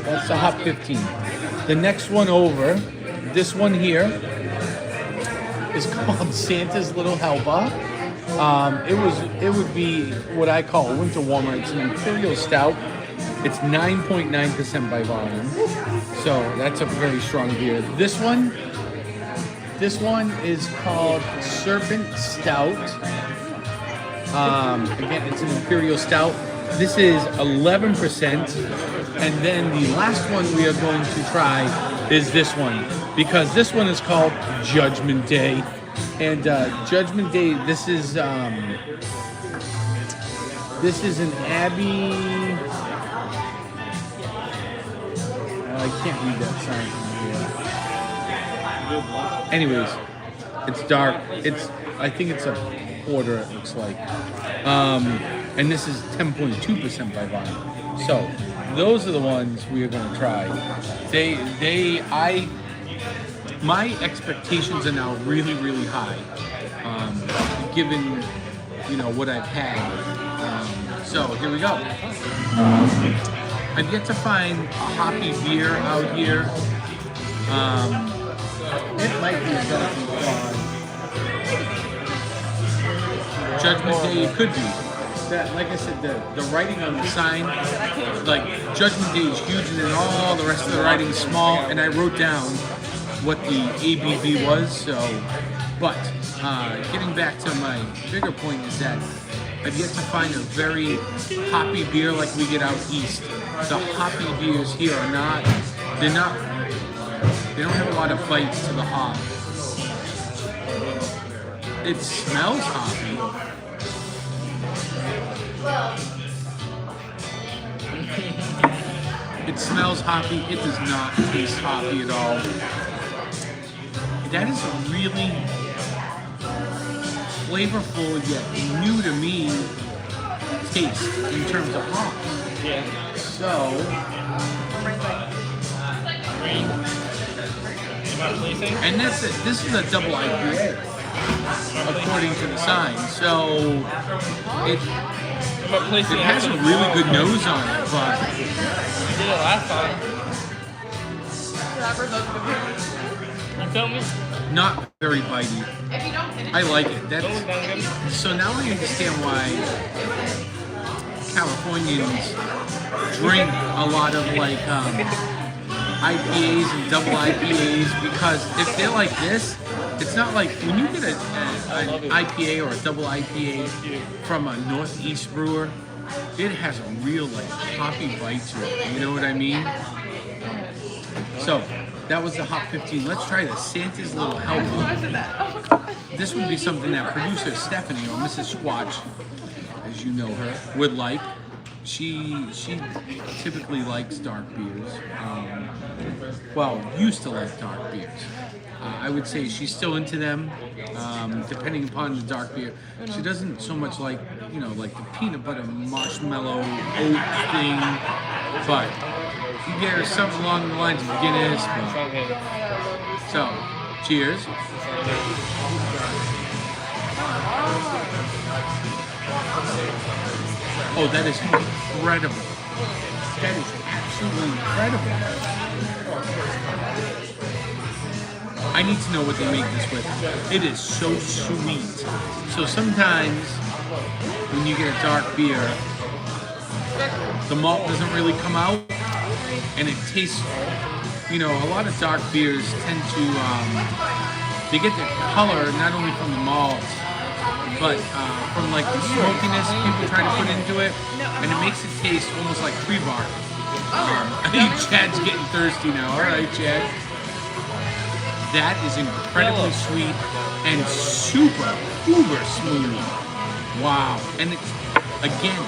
that's the Hop 15. The next one over, this one here, is called Santa's Little Helper. It would be what I call a winter warmer. It's an Imperial Stout. It's 9.9% by volume, so that's a very strong beer. This one is called Serpent Stout. Again, it's an Imperial Stout. This is 11%, and then the last one we are going to try is this one, because this one is called Judgment Day. And Judgment Day, this is an Abbey. I can't read that sign. Anyways, it's dark. I think it's a quarter. It looks like. And this is 10.2% by volume. So those are the ones we are going to try. My expectations are now really, really high, given, what I've had. So here we go. I've yet to find a hoppy beer out here. It might be a Jonathan Claus. Judgment Day, it could be. That, like I said, the writing on the sign, like Judgment Day is huge, and then all the rest of the writing is small. And I wrote down what the ABV was. So, but getting back to my bigger point is that I've yet to find a very hoppy beer like we get out east. The hoppy beers here are they don't have a lot of bites to the hop. It smells hoppy. It smells hoppy. It does not taste hoppy at all. That is a really flavorful yet new to me taste in terms of hops. Yeah. So, and this is a double IPA according to the sign. So But placing It has a really good nose on it, but You did it last time. You feel me? not very bitey. I like it. Don't look That's down good. so now I understand why Californians drink a lot of like IPAs and double IPAs, because if they're like this, it's not like when you get an IPA or a double IPA from a Northeast brewer, it has a real like hoppy bite to it. You know what I mean? So that was the Hop 15. Let's try the Santa's Little Helper. This would be something that producer Stephanie or Mrs. Squatch, as you know her, would like. She typically likes dark beers. Well, used to like dark beers. I would say she's still into them, depending upon the dark beer. She doesn't so much like, like the peanut butter marshmallow oat thing, but you get her something along the lines of Guinness. So, cheers. Oh, that is incredible. That is absolutely incredible. I need to know what they make this with. It is so sweet. So sometimes when you get a dark beer, the malt doesn't really come out, and it tastes, a lot of dark beers tend to, they get their color not only from the malt, but from like the smokiness people try to put into it, and it makes it taste almost like tree bark. I think Chad's getting thirsty now. All right, Chad. That is incredibly sweet and super, uber smooth. Wow. And it's, again,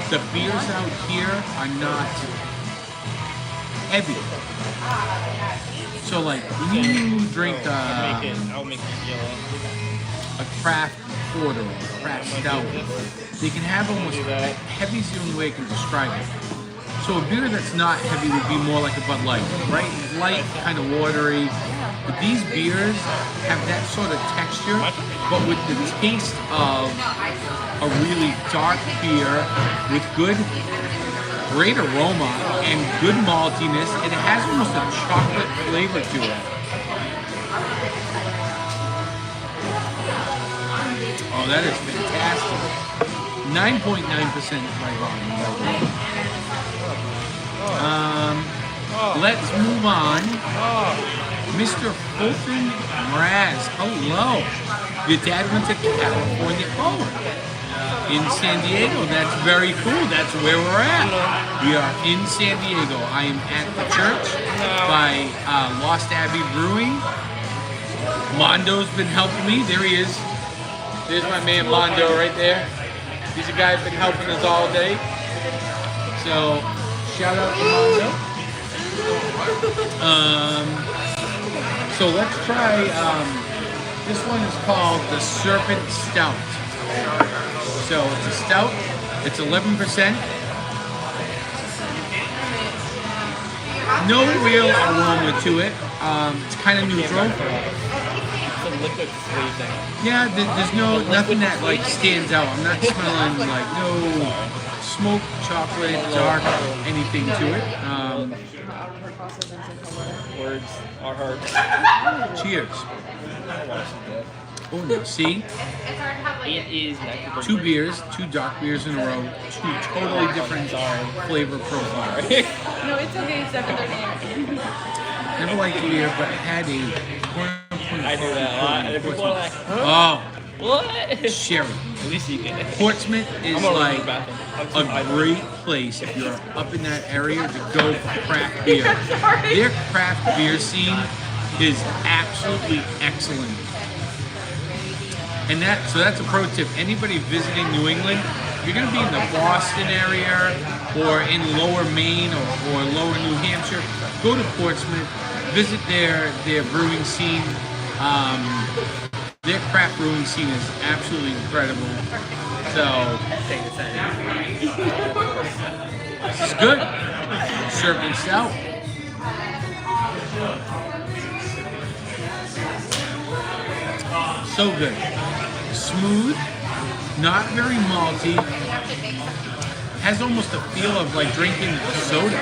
the beers out here are not heavy. So like when you drink I'll make it yellow. a craft porter or a craft stout, they can have almost, heavy is the only way I can describe it. So a beer that's not heavy would be more like a Bud Light, right? Light, kind of watery. But these beers have that sort of texture, but with the taste of a really dark beer with great aroma and good maltiness. It has almost a chocolate flavor to it. Oh, that is fantastic. 9.9% by volume. Let's move on. Mr. Fulton Mraz, hello. Your dad went to California. Oh, in San Diego. That's very cool. That's where we're at. We are in San Diego. I am at the church by Lost Abbey Brewing. Mondo's been helping me. There he is. There's my man Mondo right there. He's a guy who's been helping us all day. So, shout out to Mondo. So let's try, this one is called the Serpent Stout. So it's a stout, it's 11%. No real aroma to it. It's kind of neutral. It's a liquid sweet thing. Yeah, there's nothing that like stands out. I'm not smelling like no smoke, chocolate, dark, anything to it. Words are hard. Cheers. Oh no, see? It is 90%. Two beers, two dark beers in a row, two totally different flavor profiles. No, it's okay. It's 7:30. Never liked beer, but had a I do that a lot. And people are like, Oh, what? sherry. At least you get it. Portsmouth is I'm gonna run like to the bathroom. a great place if you're up in that area to go for craft beer. Their craft beer scene is absolutely excellent. And that's a pro tip. Anybody visiting New England, if you're gonna be in the Boston area or in lower Maine or lower New Hampshire, go to Portsmouth, visit their brewing scene. Their craft brewing scene is absolutely incredible. So this is good. Serpent Stout. So good. Smooth, Not very malty. Has almost a feel of like drinking soda,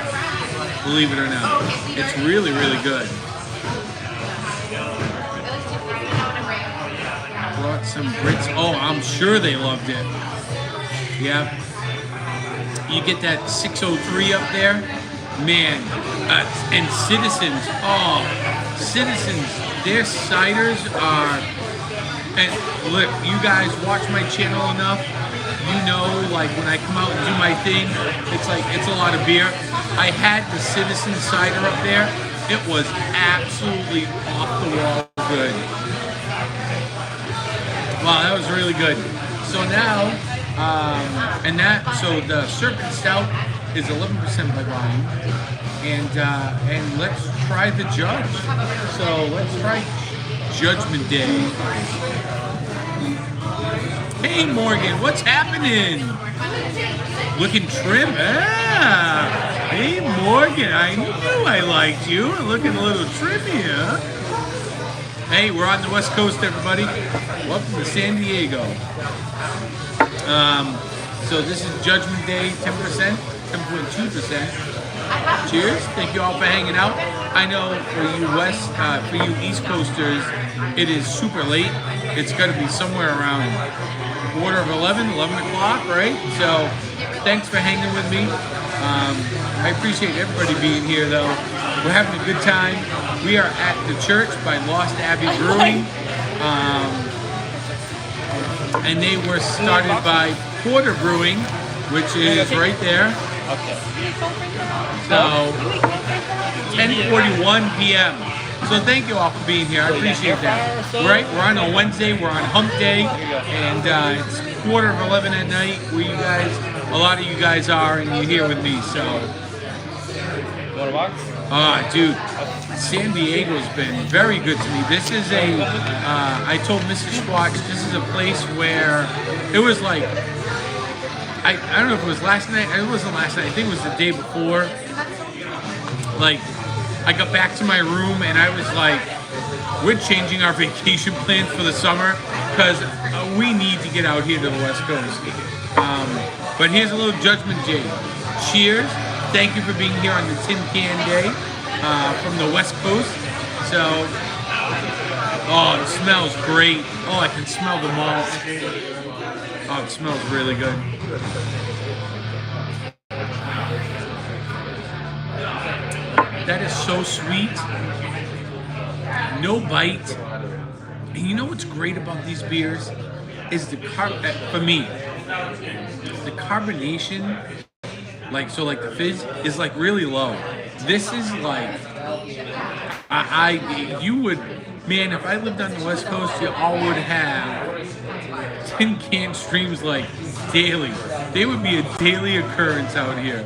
believe it or not. It's really, really good. Brought some Brits. Oh, I'm sure they loved it. Yeah. You get that 603 up there. Man. And Citizens. Oh, Citizens. Their ciders are... And look, you guys watch my channel enough. You know, like when I come out and do my thing, it's a lot of beer. I had the Citizen cider up there. It was absolutely off the wall good. Wow, that was really good. So now, so the Serpent Stout is 11% by volume, and let's try the Judge. So let's try Judgment Day. Hey Morgan, what's happening? Looking trim. Ah, hey Morgan, I knew I liked you. Looking a little trimmy, huh? Hey, we're on the West Coast, everybody. Welcome to San Diego. So this is Judgment Day, 10%, 10.2%. Cheers. Thank you all for hanging out. I know for you East Coasters, it is super late. It's got to be somewhere around quarter of 11 o'clock, right? So thanks for hanging with me. I appreciate everybody being here, though. We're having a good time. We are at the church by Lost Abbey Brewing. And they were started by Porter Brewing, which is right there. Okay. So 10:41 p.m. So thank you all for being here. I appreciate that. Right, we're on a Wednesday. We're on Hump Day, and it's quarter of 11 at night. A lot of you guys are, and you're here with me. So, You want a box? dude, San Diego's been very good to me. This is I told Mrs. Squatch, this is a place where it was like, I don't know if it was last night. It wasn't last night. I think it was the day before. Like, I got back to my room and I was like, we're changing our vacation plans for the summer because we need to get out here to the West Coast. But here's a little Judgment Day. Cheers. Thank you for being here on the Tin Can Day from the West Coast. So, oh, it smells great. Oh, I can smell the malt. Oh, it smells really good. That is so sweet. No bite. And you know what's great about these beers is for me, the carbonation, like the fizz is like really low. This is like, man, if I lived on the West Coast, you all would have tin can streams like daily. They would be a daily occurrence out here.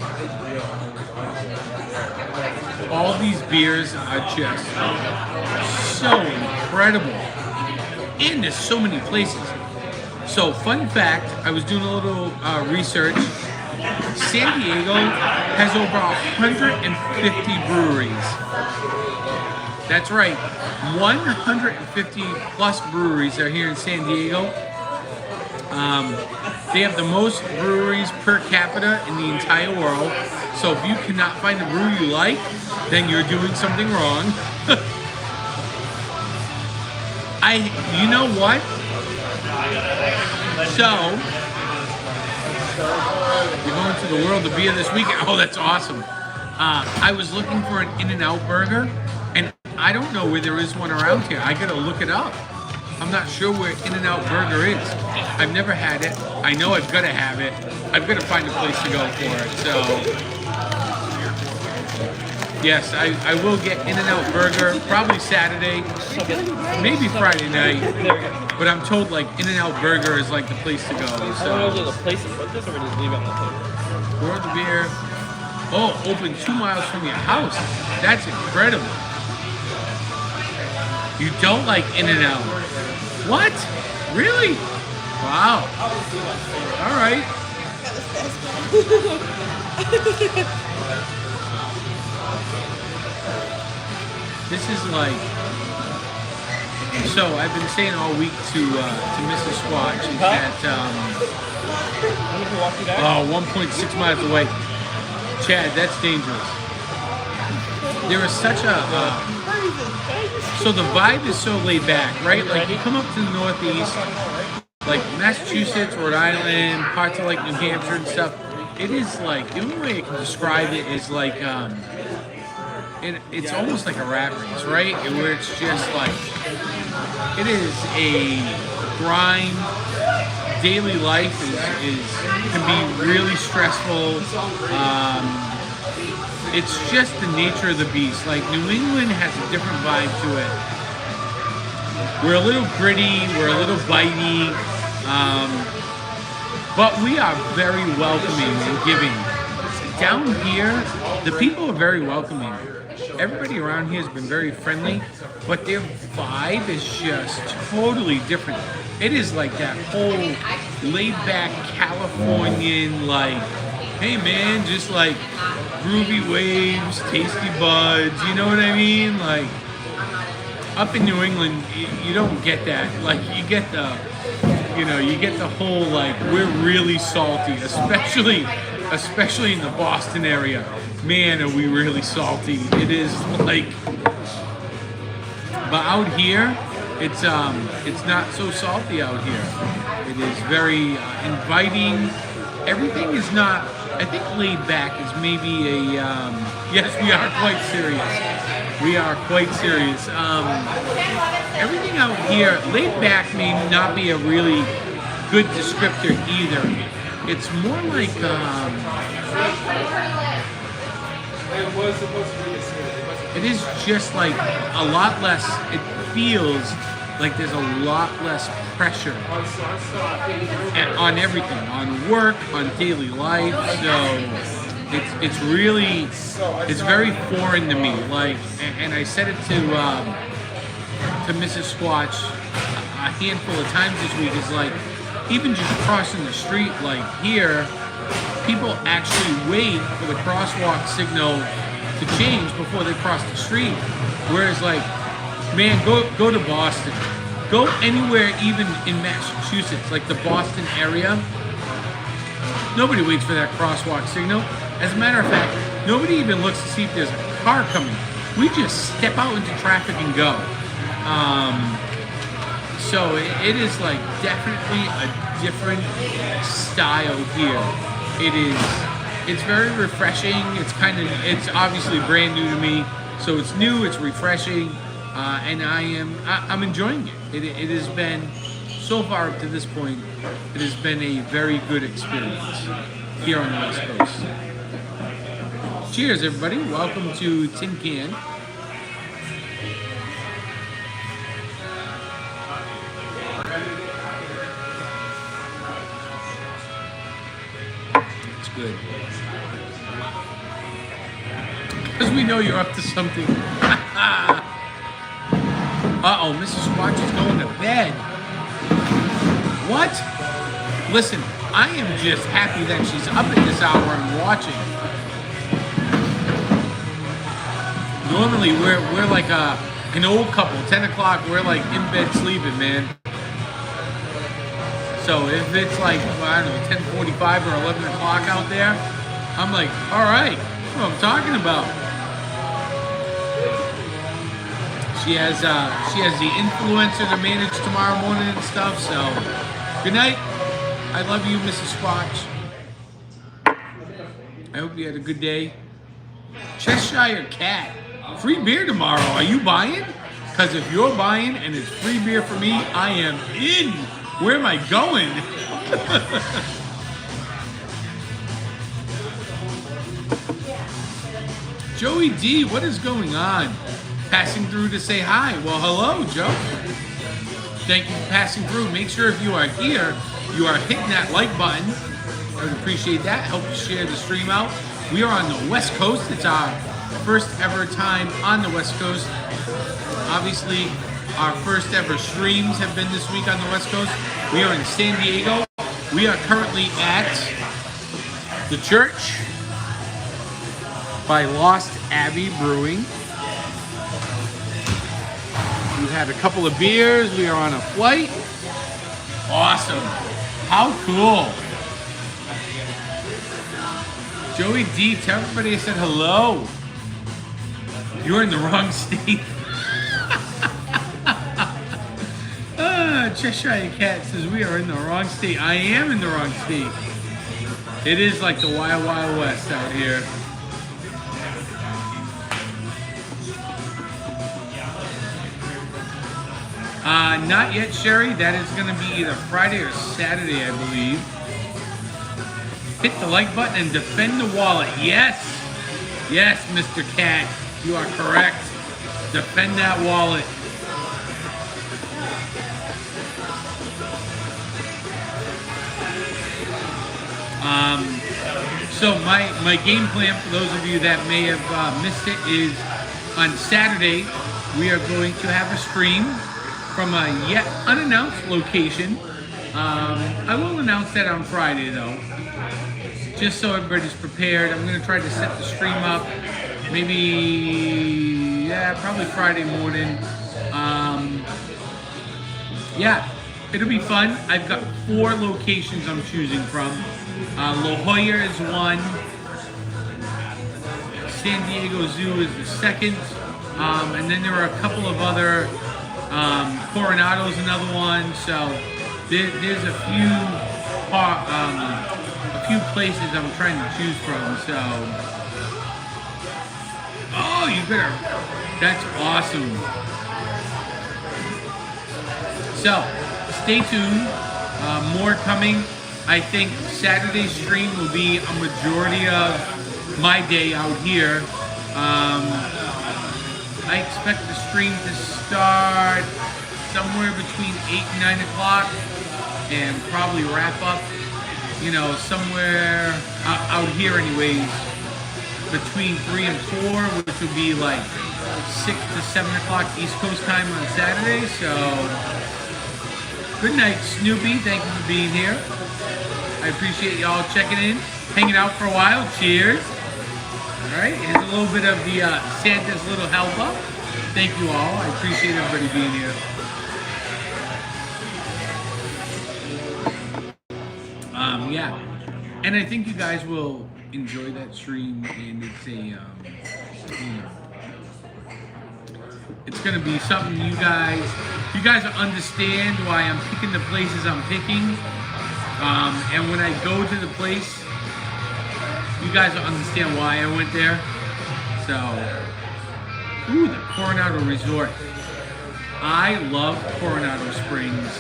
All these beers are just so incredible. And there's so many places. So, fun fact, I was doing a little research. San Diego has over 150 breweries. That's right. 150 plus breweries are here in San Diego. They have the most breweries per capita in the entire world. So if you cannot find a brewery you like, then you're doing something wrong. You know what? So, you're going to the world of beer this weekend. Oh, that's awesome. I was looking for an In-N-Out burger, and I don't know where there is one around here. I gotta look it up. I'm not sure where In-N-Out burger is. I've never had it. I know I've gotta have it. I've gotta find a place to go for it. So, yes, I will get In-N-Out burger probably Saturday, maybe Friday night. But I'm told like In-N-Out burger is like the place to go. So, the place to put this, or just leave it on the table? pour the beer. Oh, open 2 miles from your house. That's incredible. You don't like In-N-Out. What? Really? Wow. All right. This is like So I've been saying all week to Mrs. Squatch is that Let me walk you back. 1.6 miles away. Chad, that's dangerous. There is such a so the vibe is so laid back, right? Like you come up to the Northeast, like Massachusetts, Rhode Island, parts of like New Hampshire and stuff. It is like the only way I can describe it is like it's almost like a rat race, right? Where it's just like it is a grind. Daily life can be really stressful. It's just the nature of the beast. Like New England has a different vibe to it. We're a little gritty, we're a little bitey, but we are very welcoming and giving. Down here, the people are very welcoming. Everybody around here has been very friendly, but their vibe is just totally different. It is like that whole laid-back Californian, like, hey man, just like groovy waves, tasty buds, you know what I mean? Like, up in New England, you don't get that. Like, you get the, you get the whole, like, we're really salty, especially in the Boston area. Man, are we really salty. It is like, but out here, it's not so salty out here. It is very inviting. Everything is not, I think laid back is maybe a, yes, we are quite serious. We are quite serious. Everything out here, laid back may not be a really good descriptor either. It's more like, it is just like a lot less, it feels like there's a lot less pressure on everything, on work, on daily life. So it's really, it's very foreign to me. Like, and I said it to Mrs. Squatch a handful of times this week, is like, even just crossing the street, like here, people actually wait for the crosswalk signal to change before they cross the street. Whereas, like, man, go to Boston. Go anywhere, even in Massachusetts, like the Boston area. Nobody waits for that crosswalk signal. As a matter of fact, nobody even looks to see if there's a car coming. We just step out into traffic and go. So it is like definitely a different style here. It's very refreshing. It's obviously brand new to me. So it's new, it's refreshing, and I'm enjoying it. It has been, so far up to this point, it has been a very good experience here on the West Coast. Cheers, everybody. Welcome to Tin Can. It's good. Because we know you're up to something. Uh-oh, Mrs. Squatch is going to bed. What? Listen, I am just happy that she's up at this hour and watching. Normally, we're like an old couple. 10 o'clock, we're like in bed sleeping, man. So if it's like, I don't know, 10:45 or 11 o'clock out there, I'm like, all right, that's what I'm talking about. She has the influencer to manage tomorrow morning and stuff. So, good night. I love you, Mrs. Squatch. I hope you had a good day. Cheshire Cat, free beer tomorrow. Are you buying? Because if you're buying and it's free beer for me, I am in. Where am I going? Joey D, what is going on? Passing through to say hi. Well, hello, Joe. Thank you for passing through. Make sure if you are here, you are hitting that like button. I would appreciate that. Help share the stream out. We are on the West Coast. It's our first ever time on the West Coast. Obviously, our first ever streams have been this week on the West Coast. We are in San Diego. We are currently at the church by Lost Abbey Brewing. We had a couple of beers. We are on a flight. Awesome. How cool. Joey D, tell everybody I said hello. You're in the wrong state. Cheshire Cat says we are in the wrong state. I am in the wrong state. It is like the Wild Wild West out here. Not yet, Sherry. That is going to be either Friday or Saturday, I believe. Hit the like button and defend the wallet. Yes. Yes, Mr. Cat. You are correct. Defend that wallet. So my game plan, for those of you that may have missed it, is on Saturday we are going to have a stream from a yet unannounced location. I will announce that on Friday though, just so everybody's prepared. I'm going to try to set the stream up maybe, probably Friday morning. Yeah, it'll be fun. I've got 4 locations I'm choosing from. La Jolla is one. San Diego Zoo is the second. And then there are a couple of other, Coronado's another one. So there's a few places I'm trying to choose from. So, oh, you better. That's awesome. So stay tuned. More coming. I think Saturday's stream will be a majority of my day out here. I expect the stream to start somewhere between 8 and 9 o'clock and probably wrap up, somewhere out here anyways, between 3 and 4, which would be like 6 to 7 o'clock East Coast time on Saturday. So, good night, Snoopy. Thank you for being here. I appreciate y'all checking in, hanging out for a while. Cheers. All right, here's a little bit of the Santa's Little Helper. Thank you all. I appreciate everybody being here. Yeah, and I think you guys will enjoy that stream, and it's it's gonna be something you guys will understand why I'm picking the places I'm picking. And when I go to the place, you guys will understand why I went there. So, ooh, the Coronado Resort. I love Coronado Springs.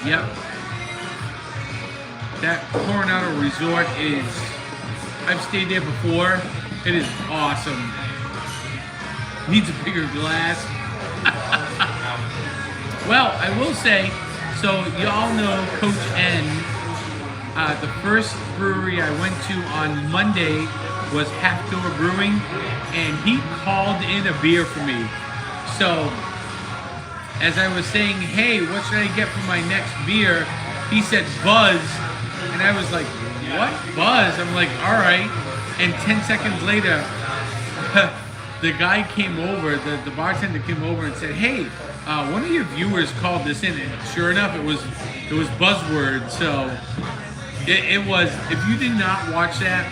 Yep. That Coronado Resort I've stayed there before. It is awesome. Needs a bigger glass. Well, I will say, so y'all know Coach N. The first brewery I went to on Monday was Half Door Brewing, and he called in a beer for me. So, as I was saying, hey, what should I get for my next beer? He said Buzz, and I was like, what? Buzz? I'm like, all right. And 10 seconds later, the guy came over, the bartender came over and said, hey, one of your viewers called this in, and sure enough, it was Buzzword. So it was. If you did not watch that,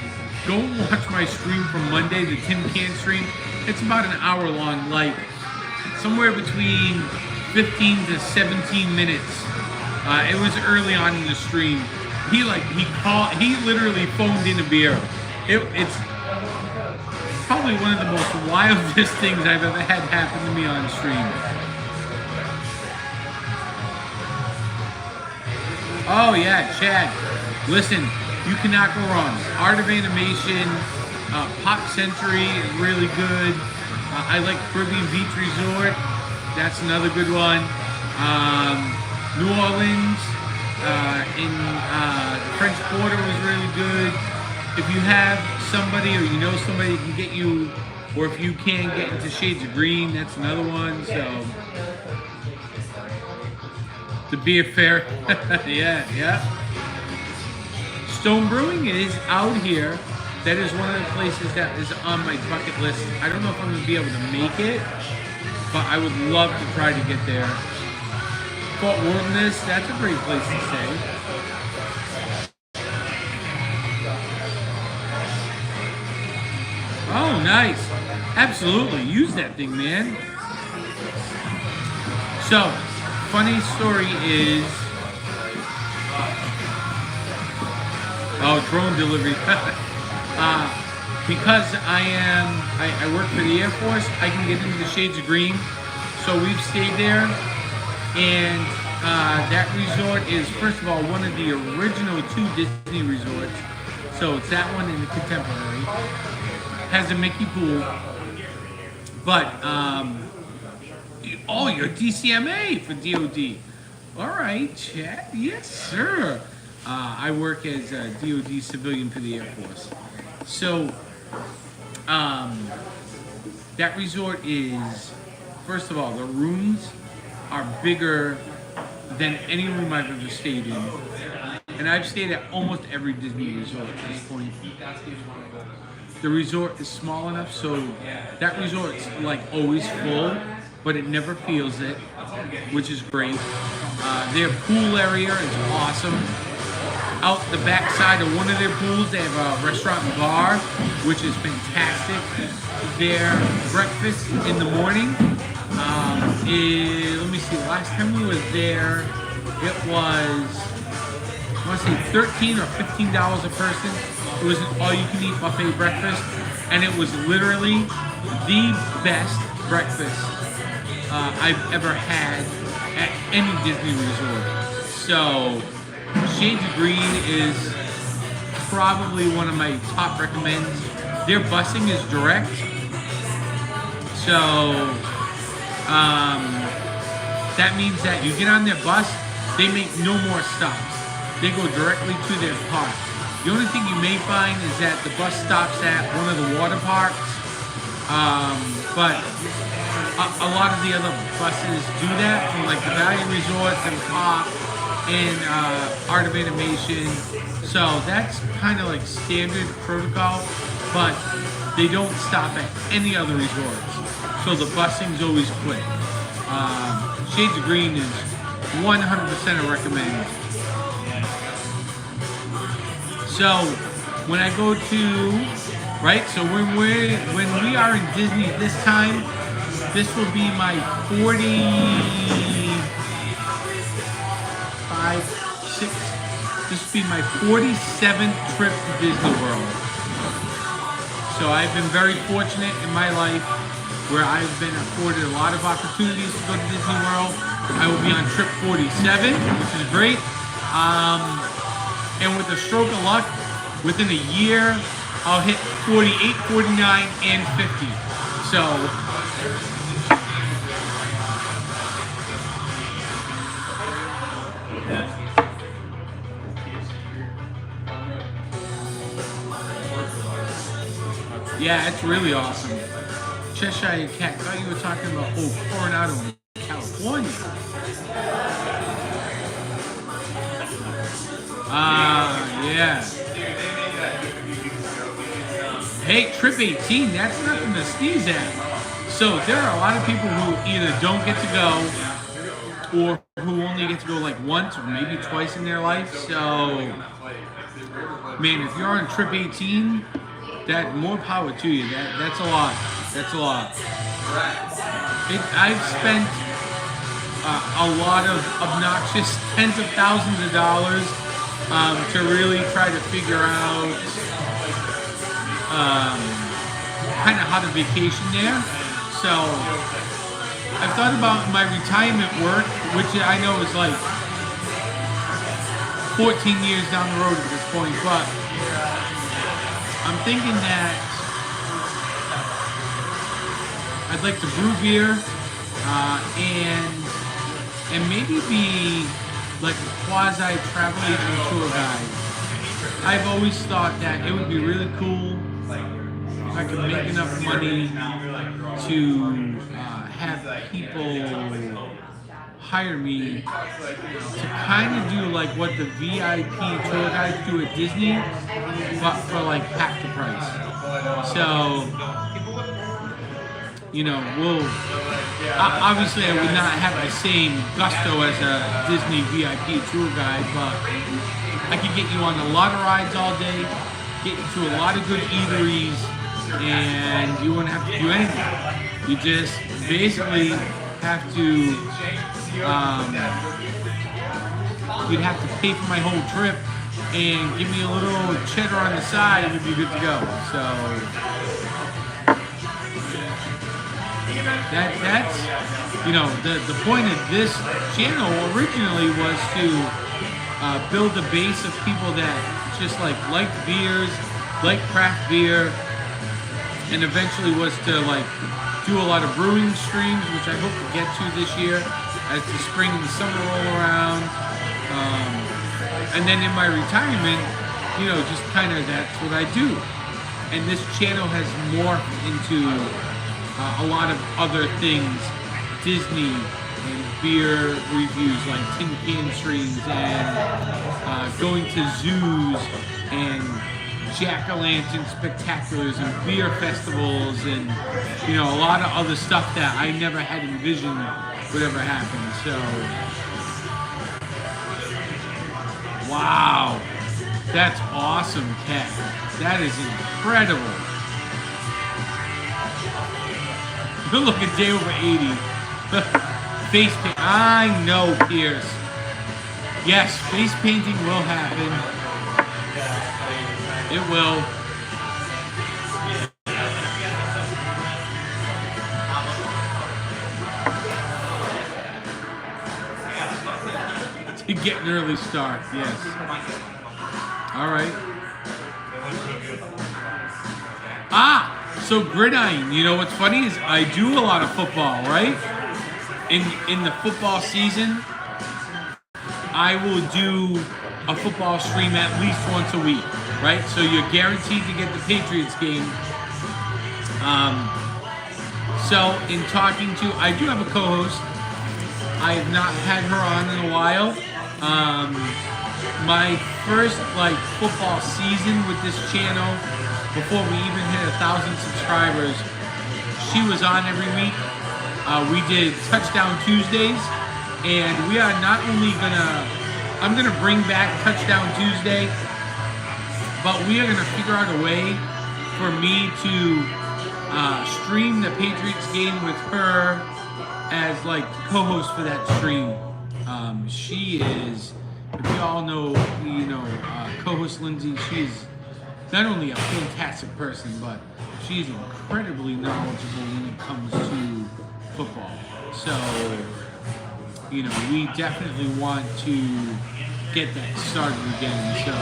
go watch my stream from Monday, the Tin Can stream. It's about an hour long, like somewhere between 15 to 17 minutes. It was early on in the stream. He literally phoned in a beer. It's probably one of the most wildest things I've ever had happen to me on stream. Oh yeah, Chad. Listen, you cannot go wrong. Art of Animation, Pop Century is really good. I like Caribbean Beach Resort. That's another good one. New Orleans in the French Quarter was really good. If you have somebody or you know somebody that can get you, or if you can get into Shades of Green, that's another one. So the beer fair, yeah. Stone Brewing is out here that is one of the places that is on my bucket list. I don't know if I'm gonna be able to make it, but I would love to try to get there. Fort Wilderness, that's a great place to stay. Oh, nice. Absolutely. Use that thing, man. So, funny story is... Oh, drone delivery. Because I work for the Air Force, I can get into the Shades of Green. So we've stayed there. And that resort is, first of all, one of the original 2 Disney resorts. So it's that one in the Contemporary. Has a Mickey pool. But, oh, you're DCMA for DOD. All right, Chad. Yes, sir. I work as a DOD civilian for the Air Force. So, that resort is, first of all, the rooms are bigger than any room I've ever stayed in. And I've stayed at almost every Disney resort at this point. The resort is small enough so that resort's like always full, but it never feels it, which is great. Their pool area is awesome. Out the back side of one of their pools, they have a restaurant and bar, which is fantastic. Their breakfast in the morning is, let me see, last time we was there, it was, I want to say $13 or $15 a person. It was an all-you-can-eat buffet breakfast, and it was literally the best breakfast I've ever had at any Disney resort. So, Shades of Green is probably one of my top recommends. Their busing is direct, so that means that you get on their bus, they make no more stops. They go directly to their park. The only thing you may find is that the bus stops at one of the water parks, but a lot of the other buses do that, from like the Valley Resorts and Pop and Art of Animation. So that's kind of like standard protocol, but they don't stop at any other resorts. So the busing's always quick. Shades of Green is 100% a recommend. So when I go to, right, so when we are in Disney this time, this will be my 47th trip to Disney World. So I've been very fortunate in my life where I've been afforded a lot of opportunities to go to Disney World. I will be on trip 47, which is great. And with a stroke of luck, within a year, I'll hit 48, 49, and 50. So, yeah, it's really awesome. Cheshire Cat, I thought you were talking about Coronado in California. Yeah. Hey, Trip 18, that's nothing to sneeze at. So there are a lot of people who either don't get to go or who only get to go like once or maybe twice in their life. So, man, if you're on Trip 18, that more power to you. That's a lot. That's a lot. I've spent a lot of obnoxious tens of thousands of dollars to really try to figure out kind of how to vacation there. So I've thought about my retirement work, which I know is like 14 years down the road at this point, but I'm thinking that I'd like to brew beer and maybe be like a quasi travel agent tour guide. I've always thought that it would be really cool if I could make enough money to have people hire me to kind of do like what the VIP tour guides do at Disney, but for like half the price. So, you know, obviously I would not have the same gusto as a Disney VIP tour guide, but I could get you on a lot of rides all day, get you to a lot of good eateries, and you wouldn't have to do anything. You just basically have to, you'd have to pay for my whole trip and give me a little cheddar on the side and we'd be good to go. So that's, you know, the point of this channel originally was to build a base of people that just like beers, like craft beer, and eventually was to like do a lot of brewing streams, which I hope to get to this year as the spring and summer roll around. And then in my retirement, you know, just kind of that's what I do. And this channel has morphed into a lot of other things, Disney and beer reviews like tin can streams and going to zoos and jack-o'-lantern spectaculars and beer festivals and, you know, a lot of other stuff that I never had envisioned would ever happen. So, wow, that's awesome, Kat. That is incredible. Look at day over 80. Face paint. I know, Pierce. Yes, face painting will happen. It will. To get an early start, yes. All right. So Gridiron, you know what's funny is I do a lot of football, right? In the football season, I will do a football stream at least once a week, right? So you're guaranteed to get the Patriots game. So in talking to, I do have a co-host. I have not had her on in a while. My first like football season with this channel, before we even hit 1,000 subscribers, she was on every week. We did Touchdown Tuesdays, and we are not only I'm gonna bring back Touchdown Tuesday, but we are gonna figure out a way for me to stream the Patriots game with her as like co-host for that stream. She is, if you all know, you know, co-host Lindsay, she is not only a fantastic person, but she's incredibly knowledgeable when it comes to football. So, you know, we definitely want to get that started again. So,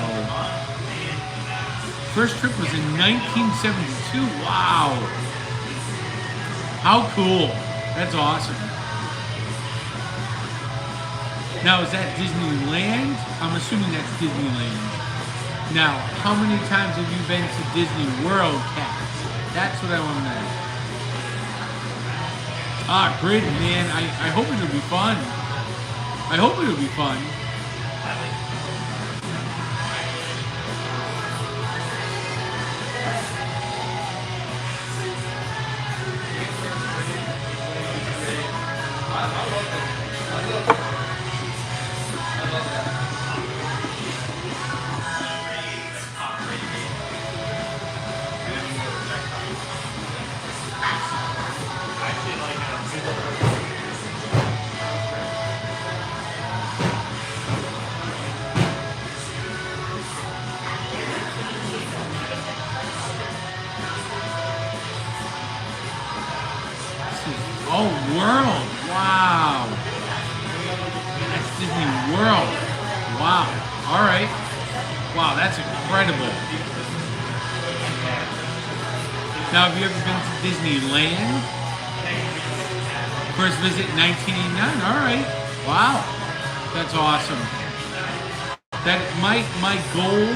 first trip was in 1972. Wow. How cool. That's awesome. Now, is that Disneyland? I'm assuming that's Disneyland. Now, how many times have you been to Disney World, Kat? That's what I want to know. Great, man. I hope it'll be fun. I hope it'll be fun. Oh, World. Wow. That's Disney World. Wow. All right. Wow, that's incredible. Now, have you ever been to Disneyland? First visit in 1989. All right. Wow. That's awesome. That my goal,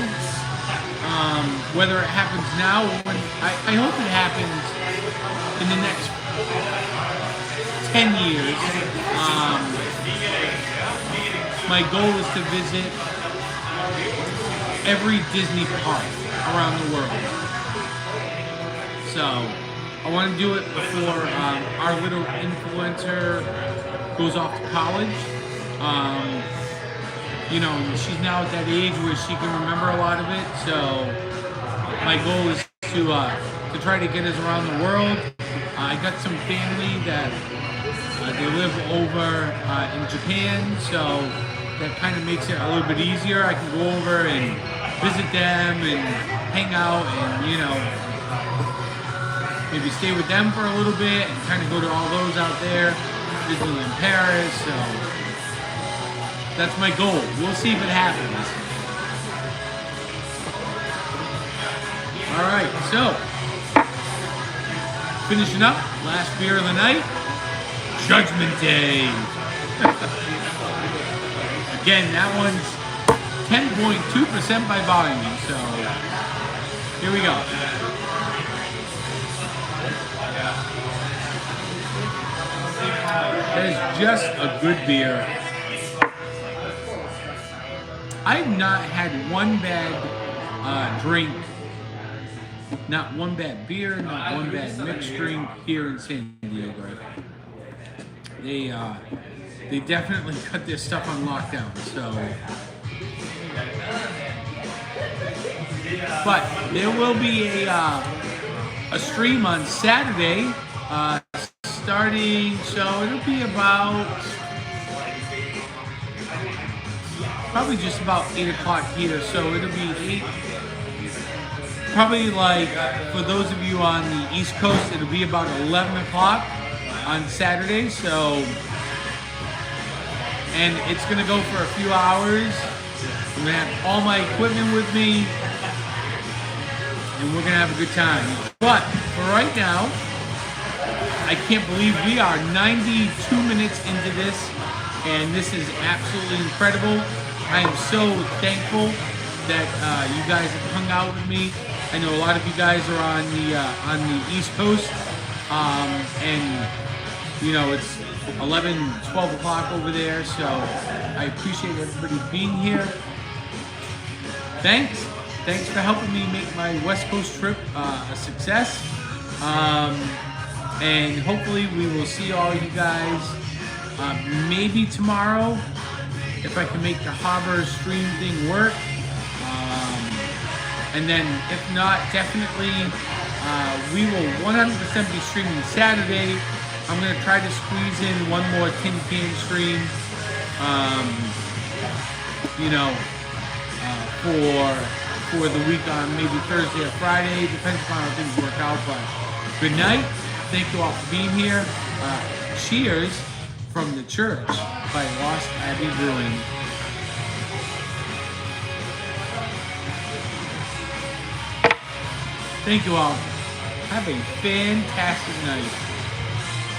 whether it happens now or when, I hope it happens in the next 10 years, my goal is to visit every Disney park around the world. So I want to do it before our little influencer goes off to college. You know, she's now at that age where she can remember a lot of it. So my goal is to try to get us around the world. I got some family that they live over in Japan, so that kind of makes it a little bit easier. I can go over and visit them and hang out and, you know, maybe stay with them for a little bit and kind of go to all those out there, Disneyland Paris. So that's my goal. We'll see if it happens. All right, so finishing up, last beer of the night, Judgment Day. Again, that one's 10.2% by volume, so here we go. That is just a good beer. I've not had one bad drink, not one bad beer, not one bad mixed drink here in San Diego. They definitely cut their stuff on lockdown, so. But there will be a stream on Saturday, starting, so it'll be about, probably just about 8 o'clock here, so it'll be 8, probably like, for those of you on the East Coast, it'll be about 11 o'clock on Saturday, so, and it's gonna go for a few hours. I'm gonna have all my equipment with me, and we're gonna have a good time. But for right now, I can't believe we are 92 minutes into this, and this is absolutely incredible. I am so thankful that you guys have hung out with me. I know a lot of you guys are on the East Coast, and you know it's 11, 12 o'clock over there, so I appreciate everybody being here. Thanks for helping me make my West Coast trip a success. And hopefully we will see all you guys maybe tomorrow if I can make the Harbor stream thing work. And then if not, definitely we will 100% be streaming Saturday. I'm going to try to squeeze in one more Tin Can stream, you know, for the week on maybe Thursday or Friday, depends upon how things work out. But good night. Thank you all for being here. Cheers from the Church by Lost Abbey Brewing. Thank you all. Have a fantastic night.